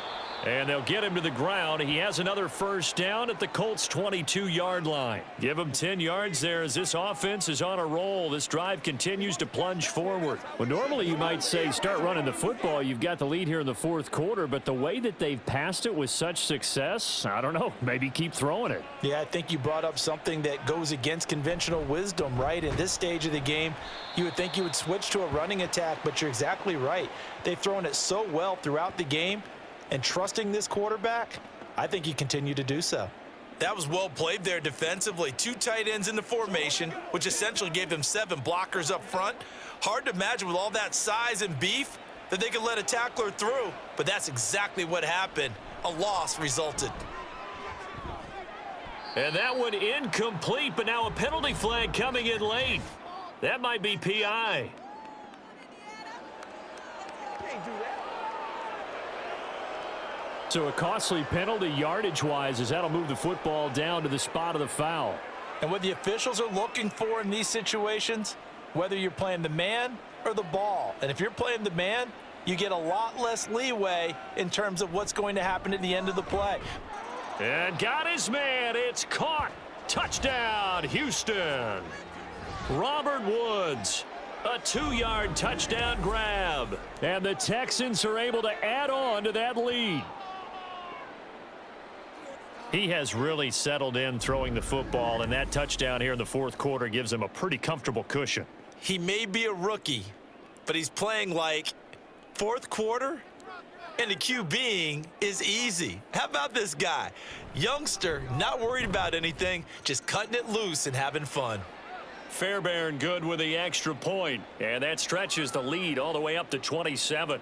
And they'll get him to the ground. He has another first down at the Colts' 22-yard line. Give him 10 yards there as this offense is on a roll. This drive continues to plunge forward. Well, normally you might say start running the football. You've got the lead here in the 4th quarter, but the way that they've passed it with such success, I don't know, maybe keep throwing it. Yeah, I think you brought up something that goes against conventional wisdom, right? In this stage of the game, you would think you would switch to a running attack, but you're exactly right. They've thrown it so well throughout the game. And trusting this quarterback, I think he continued to do so. That was well played there defensively. 2 tight ends in the formation, which essentially gave them 7 blockers up front. Hard to imagine with all that size and beef that they could let a tackler through, but that's exactly what happened. A loss resulted. And that one incomplete, but now a penalty flag coming in late. That might be PI. So a costly penalty yardage-wise as that'll move the football down to the spot of the foul. And what the officials are looking for in these situations, whether you're playing the man or the ball, and if you're playing the man, you get a lot less leeway in terms of what's going to happen at the end of the play. And got his man. It's caught. Touchdown, Houston. Robert Woods. A 2-yard touchdown grab. And the Texans are able to add on to that lead. He has really settled in throwing the football, and that touchdown here in the 4th quarter gives him a pretty comfortable cushion. He may be a rookie, but he's playing like 4th quarter, and the QBing is easy. How about this guy? Youngster, not worried about anything, just cutting it loose and having fun. Fairbairn good with the extra point, and that stretches the lead all the way up to 27.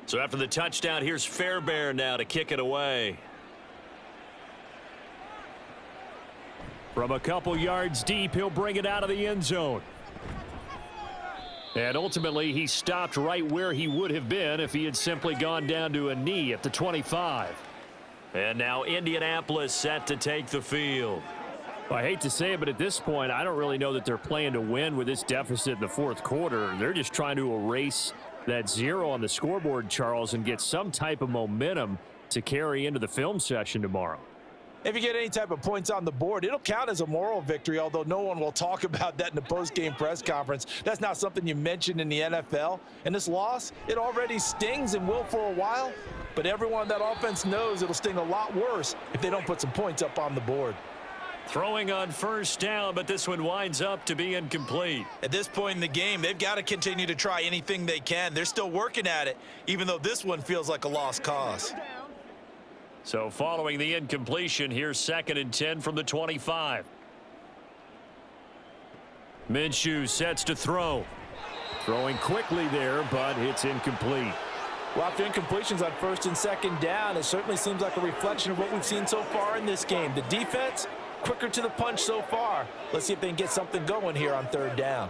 So after the touchdown, here's Fairbairn now to kick it away. From a couple yards deep, he'll bring it out of the end zone. And ultimately, he stopped right where he would have been if he had simply gone down to a knee at the 25. And now Indianapolis set to take the field. Well, I hate to say it, but at this point, I don't really know that they're playing to win with this deficit in the 4th quarter. They're just trying to erase that 0 on the scoreboard, Charles, and get some type of momentum to carry into the film session tomorrow. If you get any type of points on the board, it'll count as a moral victory, although no one will talk about that in the post-game press conference. That's not something you mentioned in the NFL. And this loss, it already stings and will for a while, but everyone on that offense knows it'll sting a lot worse if they don't put some points up on the board. Throwing on first down, but this one winds up to be incomplete. At this point in the game, they've got to continue to try anything they can. They're still working at it, even though this one feels like a lost cause. So following the incompletion, here's 2nd and 10 from the 25. Minshew sets to throw. Throwing quickly there, but it's incomplete. Well, after incompletions on 1st and 2nd down, it certainly seems like a reflection of what we've seen so far in this game. The defense, quicker to the punch so far. Let's see if they can get something going here on 3rd down.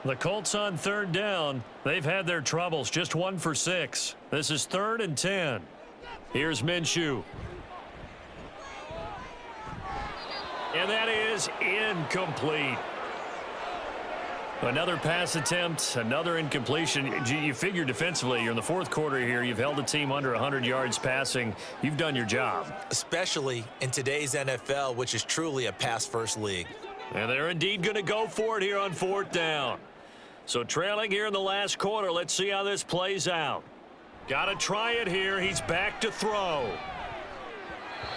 The Colts on 3rd down. They've had their troubles, just 1 for 6. This is 3rd and 10. Here's Minshew. And that is incomplete. Another pass attempt, another incompletion. You figure defensively, you're in the 4th quarter here. You've held a team under 100 yards passing. You've done your job. Especially in today's NFL, which is truly a pass-first league. And they're indeed going to go for it here on 4th down. So trailing here in the last quarter, let's see how this plays out. Got to try it here. He's back to throw.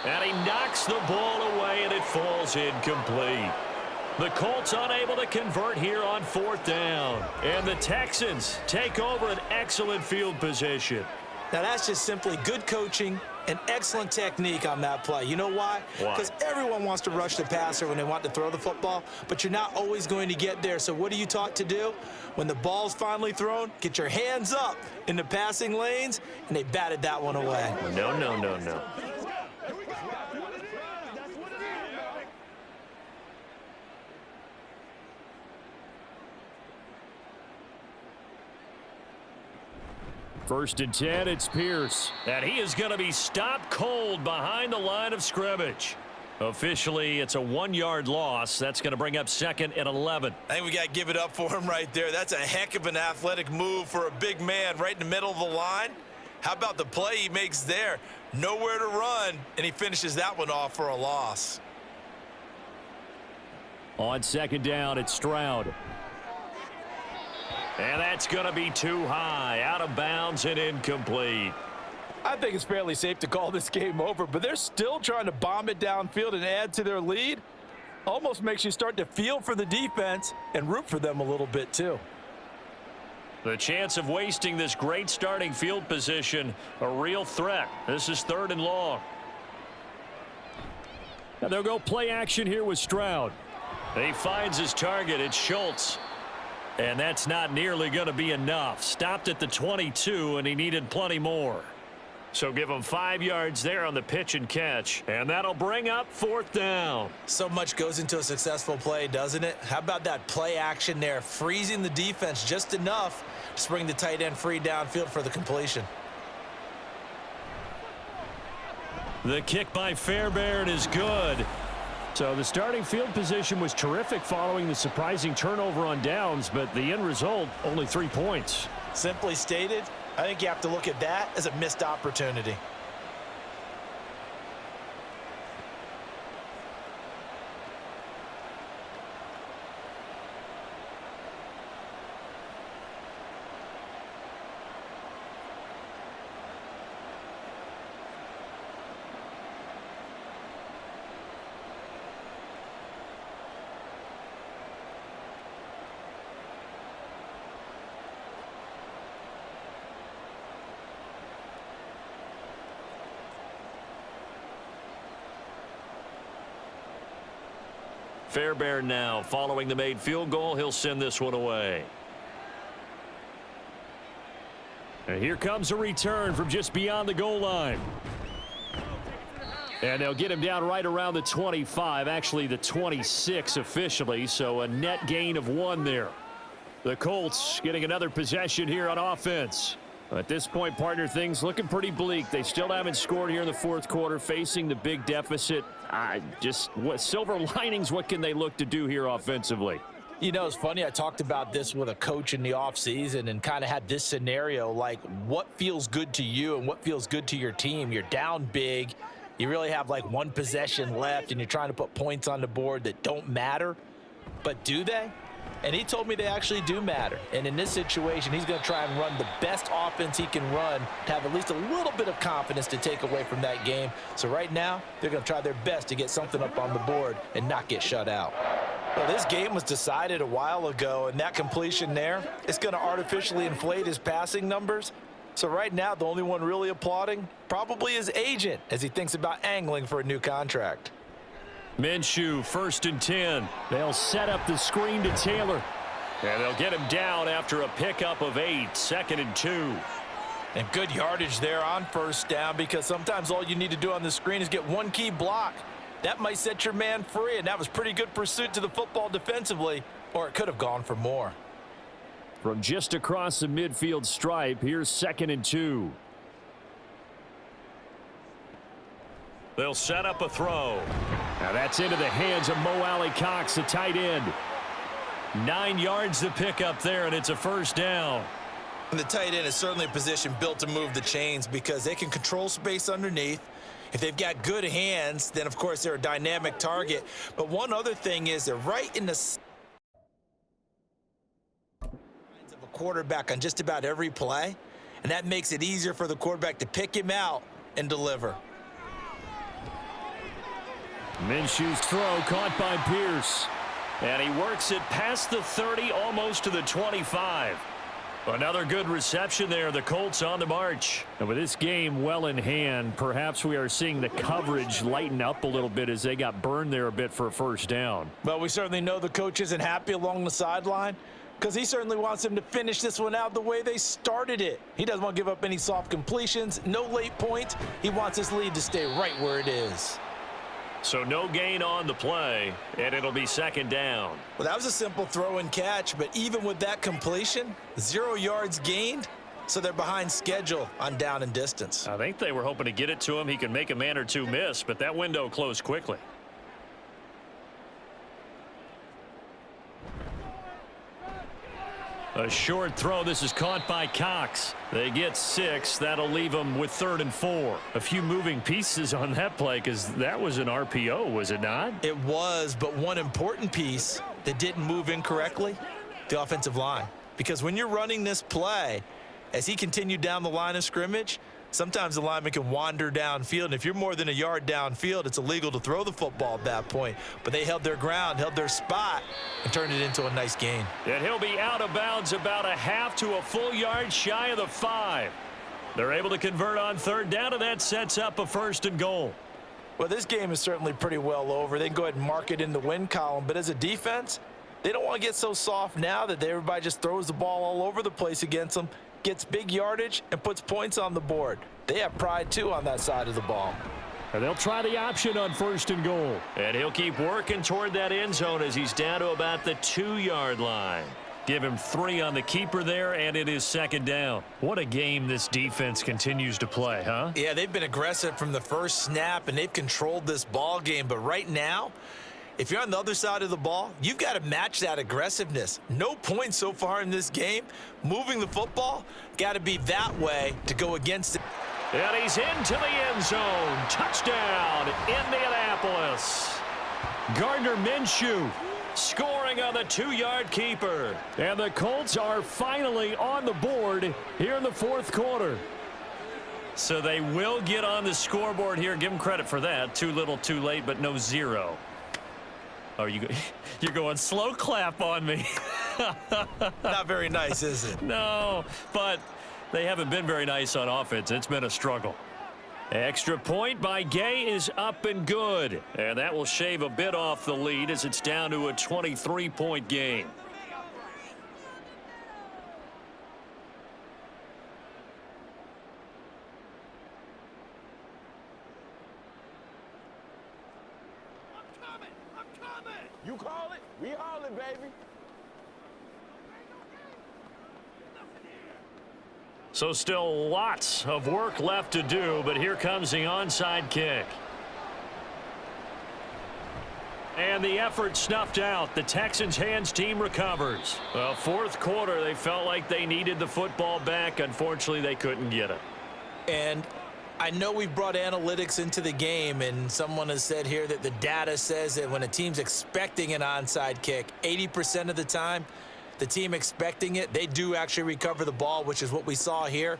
And he knocks the ball away, and it falls incomplete. The Colts unable to convert here on 4th down. And the Texans take over an excellent field position. Now that's just simply good coaching An excellent technique on that play. You know why? Because everyone wants to rush the passer when they want to throw the football, but you're not always going to get there. So what are you taught to do? When the ball's finally thrown, get your hands up in the passing lanes, and they batted that one away. No. First and 10, it's Pierce. And he is going to be stopped cold behind the line of scrimmage. Officially, it's a 1-yard loss. That's going to bring up 2nd and 11. I think we got to give it up for him right there. That's a heck of an athletic move for a big man right in the middle of the line. How about the play he makes there? Nowhere to run, and he finishes that one off for a loss. On 2nd down, it's Stroud. And that's going to be too high, out of bounds and incomplete. I think it's fairly safe to call this game over, but they're still trying to bomb it downfield and add to their lead. Almost makes you start to feel for the defense and root for them a little bit too. The chance of wasting this great starting field position, a real threat. This is 3rd and long. And they'll go play action here with Stroud. He finds his target. It's Schultz. And that's not nearly going to be enough. Stopped at the 22, and he needed plenty more. So give him 5 yards there on the pitch and catch. And that'll bring up 4th down. So much goes into a successful play, doesn't it? How about that play action there? Freezing the defense just enough to bring the tight end free downfield for the completion. The kick by Fairbairn is good. So the starting field position was terrific following the surprising turnover on downs, but the end result, only 3 points. Simply stated, I think you have to look at that as a missed opportunity. Fairbairn now following the made field goal. He'll send this one away. And here comes a return from just beyond the goal line. And they'll get him down right around the 25, actually the 26 officially, so a net gain of 1 there. The Colts getting another possession here on offense. At this point, partner, things looking pretty bleak. They still haven't scored here in the 4th quarter, facing the big deficit. Just what silver linings, what can they look to do here offensively? You know, it's funny. I talked about this with a coach in the offseason and kind of had this scenario, like what feels good to you and what feels good to your team. You're down big. You really have like 1 possession left, and you're trying to put points on the board that don't matter. But do they? And he told me they actually do matter. And in this situation, he's going to try and run the best offense he can run to have at least a little bit of confidence to take away from that game. So right now, they're going to try their best to get something up on the board and not get shut out. Well, this game was decided a while ago, and that completion there is going to artificially inflate his passing numbers. So right now, the only one really applauding probably his agent as he thinks about angling for a new contract. Minshew, 1st and 10. They'll set up the screen to Taylor. And they'll get him down after a pickup of 8, 2nd and 2. And good yardage there on 1st down, because sometimes all you need to do on the screen is get 1 key block. That might set your man free, and that was pretty good pursuit to the football defensively, or it could have gone for more. From just across the midfield stripe, here's 2nd and 2. They'll set up a throw. Now that's into the hands of Mo Alley-Cox, the tight end. 9 yards to pick up there, and it's a 1st down. And the tight end is certainly a position built to move the chains because they can control space underneath. If they've got good hands, then of course they're a dynamic target. But one other thing is they're right in the of a quarterback on just about every play, and that makes it easier for the quarterback to pick him out and deliver. Minshew's throw caught by Pierce. And he works it past the 30, almost to the 25. Another good reception there. The Colts on the march. And with this game well in hand, perhaps we are seeing the coverage lighten up a little bit as they got burned there a bit for a first down. Well, we certainly know the coach isn't happy along the sideline because he certainly wants them to finish this one out the way they started it. He doesn't want to give up any soft completions, no late points. He wants his lead to stay right where it is. So no gain on the play, and it'll be second down. Well, that was a simple throw and catch, but even with that completion, 0 yards gained, so they're behind schedule on down and distance. I think they were hoping to get it to him. He could make a man or two miss, but that window closed quickly. A short throw. This is caught by Cox. They get 6. That'll leave them with 3rd and 4. A few moving pieces on that play because that was an RPO, was it not? It was, but one important piece that didn't move incorrectly, the offensive line. Because when you're running this play, as he continued down the line of scrimmage, sometimes the lineman can wander downfield, and if you're more than a yard downfield, it's illegal to throw the football at that point. But they held their ground, held their spot, and turned it into a nice gain. And he'll be out of bounds about a half to a full yard shy of the 5. They're able to convert on 3rd down, and that sets up a 1st and goal. Well, this game is certainly pretty well over. They can go ahead and mark it in the win column, but as a defense, they don't want to get so soft now that everybody just throws the ball all over the place against them, gets big yardage, and puts points on the board. They have pride, too, on that side of the ball. And they'll try the option on 1st and goal. And he'll keep working toward that end zone as he's down to about the 2-yard line. Give him 3 on the keeper there, and it is 2nd down. What a game this defense continues to play, huh? Yeah, they've been aggressive from the first snap, and they've controlled this ball game. But right now, if you're on the other side of the ball, you've got to match that aggressiveness. No points so far in this game. Moving the football, got to be that way to go against it. And he's into the end zone. Touchdown, Indianapolis. Gardner Minshew scoring on the 2-yard keeper. And the Colts are finally on the board here in the 4th quarter. So they will get on the scoreboard here. Give them credit for that. Too little, too late, but no 0. Oh, you're going slow clap on me. Not very nice, is it? No, but they haven't been very nice on offense. It's been a struggle. Extra point by Gay is up and good. And that will shave a bit off the lead as it's down to a 23-point game. You call it, we haul it, baby. So still lots of work left to do, but here comes the onside kick. And the effort snuffed out. The Texans' hands team recovers. Well, 4th quarter, they felt like they needed the football back. Unfortunately, they couldn't get it. And I know we've brought analytics into the game, and someone has said here that the data says that when a team's expecting an onside kick, 80% of the time, the team expecting it, they do actually recover the ball, which is what we saw here.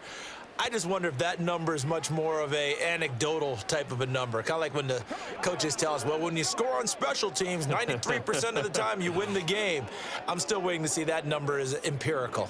I just wonder if that number is much more of a anecdotal type of a number. Kind of like when the coaches tell us, well, when you score on special teams, 93% of the time you win the game. I'm still waiting to see that number is empirical.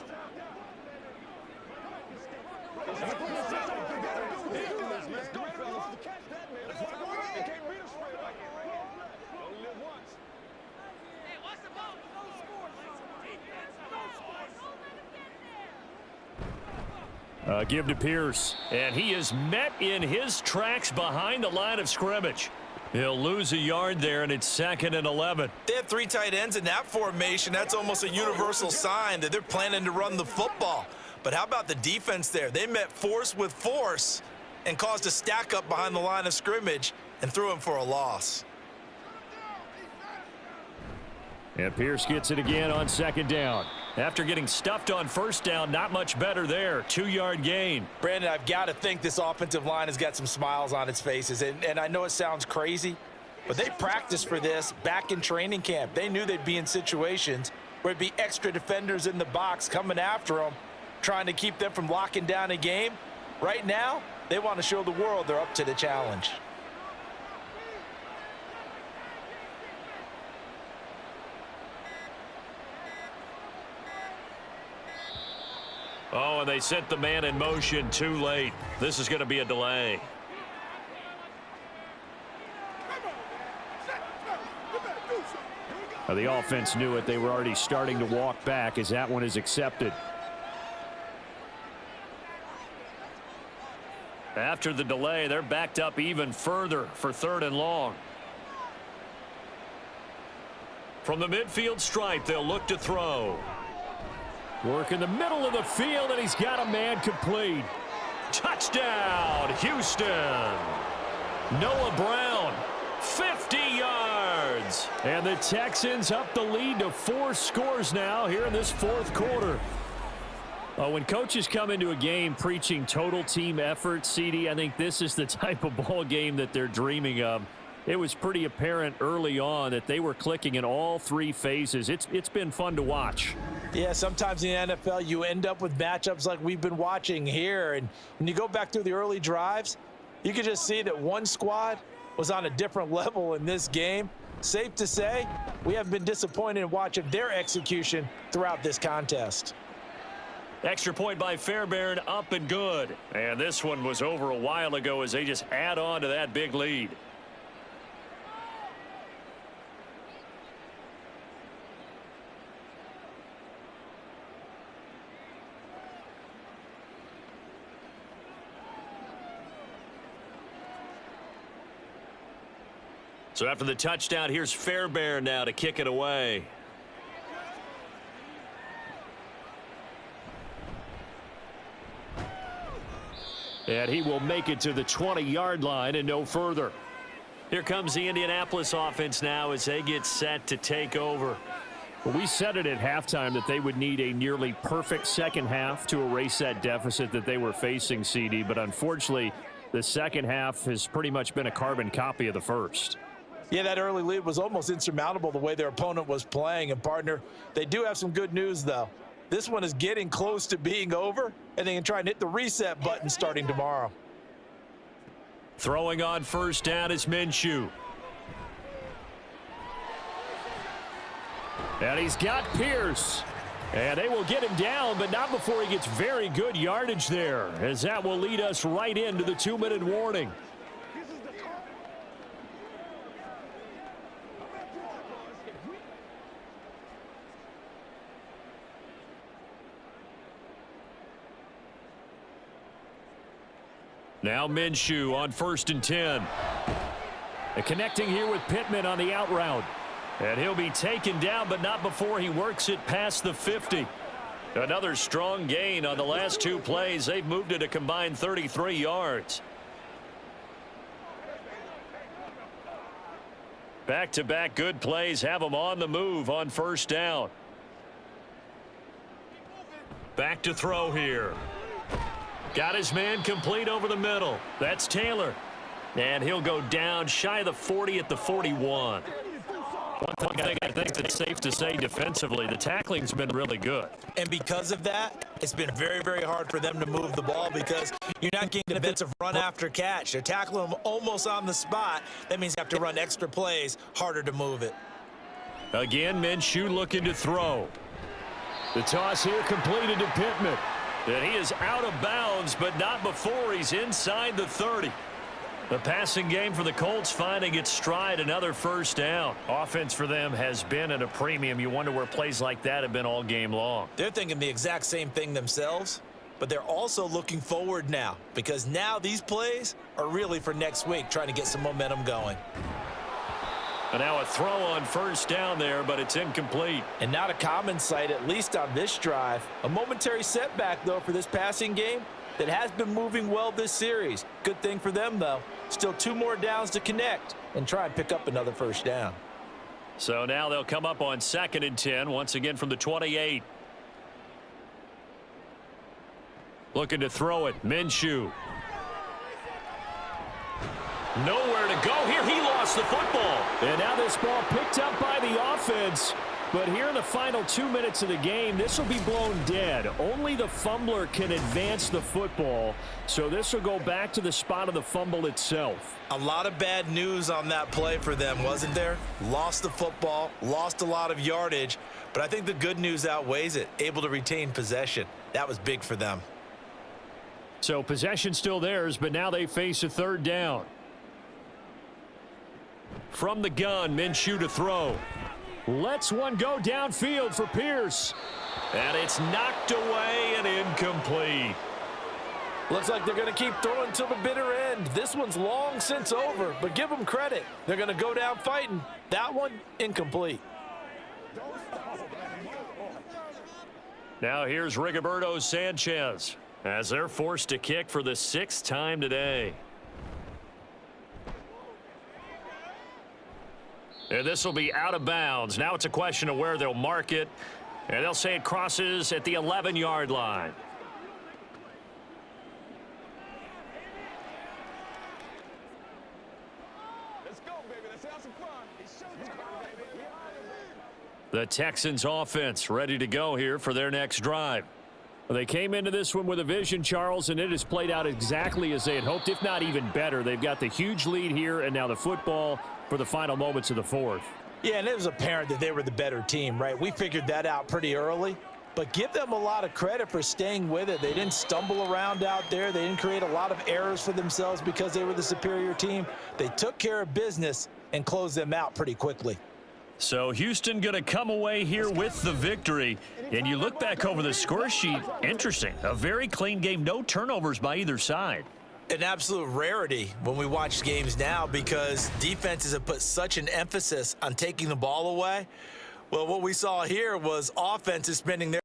Give to Pierce, and he is met in his tracks behind the line of scrimmage. He'll lose a yard there, and it's 2nd and 11. They have 3 tight ends in that formation. That's almost a universal sign that they're planning to run the football. But how about the defense there? They met force with force and caused a stack up behind the line of scrimmage and threw him for a loss. And Pierce gets it again on 2nd down. After getting stuffed on 1st down, not much better there. 2-yard gain. Brandon, I've got to think this offensive line has got some smiles on its faces. And I know it sounds crazy, but they practiced for this back in training camp. They knew they'd be in situations where it'd be extra defenders in the box coming after them, trying to keep them from locking down a game. Right now, they want to show the world they're up to the challenge. Oh, and they sent the man in motion too late. This is going to be a delay. Now, the offense knew it. They were already starting to walk back as that one is accepted. After the delay, they're backed up even further for 3rd and long. From the midfield stripe, they'll look to throw. Work in the middle of the field, and he's got a man complete. Touchdown, Houston. Noah Brown, 50 yards. And the Texans up the lead to 4 scores now here in this 4th quarter. When coaches come into a game preaching total team effort, CD, I think this is the type of ball game that they're dreaming of. It was pretty apparent early on that they were clicking in all 3 phases. It's been fun to watch. Yeah, sometimes in the NFL you end up with matchups like we've been watching here. And when you go back through the early drives, you can just see that one squad was on a different level in this game. Safe to say, we haven't been disappointed in watching their execution throughout this contest. Extra point by Fairbairn, up and good. And this one was over a while ago as they just add on to that big lead. So after the touchdown, here's Fairbairn now to kick it away. And he will make it to the 20-yard line and no further. Here comes the Indianapolis offense now as they get set to take over. Well, we said it at halftime that they would need a nearly perfect second half to erase that deficit that they were facing, CD. But unfortunately, the second half has pretty much been a carbon copy of the first. Yeah, that early lead was almost insurmountable the way their opponent was playing. And, partner, they do have some good news, though. This one is getting close to being over, and they can try and hit the reset button starting tomorrow. Throwing on first down is Minshew. And he's got Pierce. And they will get him down, but not before he gets very good yardage there, as that will lead us right into the 2-minute warning. Now Minshew on 1st and 10. And connecting here with Pittman on the out route. And he'll be taken down, but not before he works it past the 50. Another strong gain on the last 2 plays. They've moved it a combined 33 yards. Back-to-back good plays have them on the move on first down. Back to throw here. Got his man complete over the middle. That's Taylor. And he'll go down shy of the 40 at the 41. One thing I think that's safe to say defensively, the tackling's been really good. And because of that, it's been very, very hard for them to move the ball because you're not getting the defensive run after catch. They're tackling them almost on the spot. That means you have to run extra plays, harder to move it. Again, Minshew looking to throw. The toss here completed to Pittman. And he is out of bounds, but not before he's inside the 30. The passing game for the Colts finding its stride, another first down. Offense for them has been at a premium. You wonder where plays like that have been all game long. They're thinking the exact same thing themselves, but they're also looking forward now because now these plays are really for next week, trying to get some momentum going. And now a throw on first down there, but it's incomplete. And not a common sight, at least on this drive. A momentary setback, though, for this passing game that has been moving well this series. Good thing for them, though. Still 2 more downs to connect and try and pick up another first down. So now they'll come up on 2nd and 10, once again from the 28. Looking to throw it, Minshew. Nowhere to go here. He lost the football. And now this ball picked up by the offense. But here in the final 2 minutes of the game, this will be blown dead. Only the fumbler can advance the football, so this will go back to the spot of the fumble itself. A lot of bad news on that play for them, wasn't there? Lost the football, lost a lot of yardage, but I think the good news outweighs it. Able to retain possession. That was big for them. So possession still theirs, but now they face a third down. From the gun, Minshew to throw. Lets one go downfield for Pierce. And it's knocked away and incomplete. Looks like they're going to keep throwing till the bitter end. This one's long since over, but give them credit. They're going to go down fighting. That one, incomplete. Now here's Rigoberto Sanchez as they're forced to kick for the 6th time today. And this will be out of bounds. Now it's a question of where they'll mark it. And they'll say it crosses at the 11-yard line. Let's go, baby. Let's have some fun. It's showtime, baby. The Texans offense ready to go here for their next drive. Well, they came into this one with a vision, Charles, and it has played out exactly as they had hoped, if not even better. They've got the huge lead here, and now the football for the final moments of the fourth. Yeah, and it was apparent that they were the better team, right? We figured that out pretty early. But give them a lot of credit for staying with it. They didn't stumble around out there. They didn't create a lot of errors for themselves because they were the superior team. They took care of business and closed them out pretty quickly. So Houston going to come away here with the victory. And you look back over the score sheet, interesting. A very clean game, no turnovers by either side. An absolute rarity when we watch games now because defenses have put such an emphasis on taking the ball away. Well, what we saw here was offenses spending their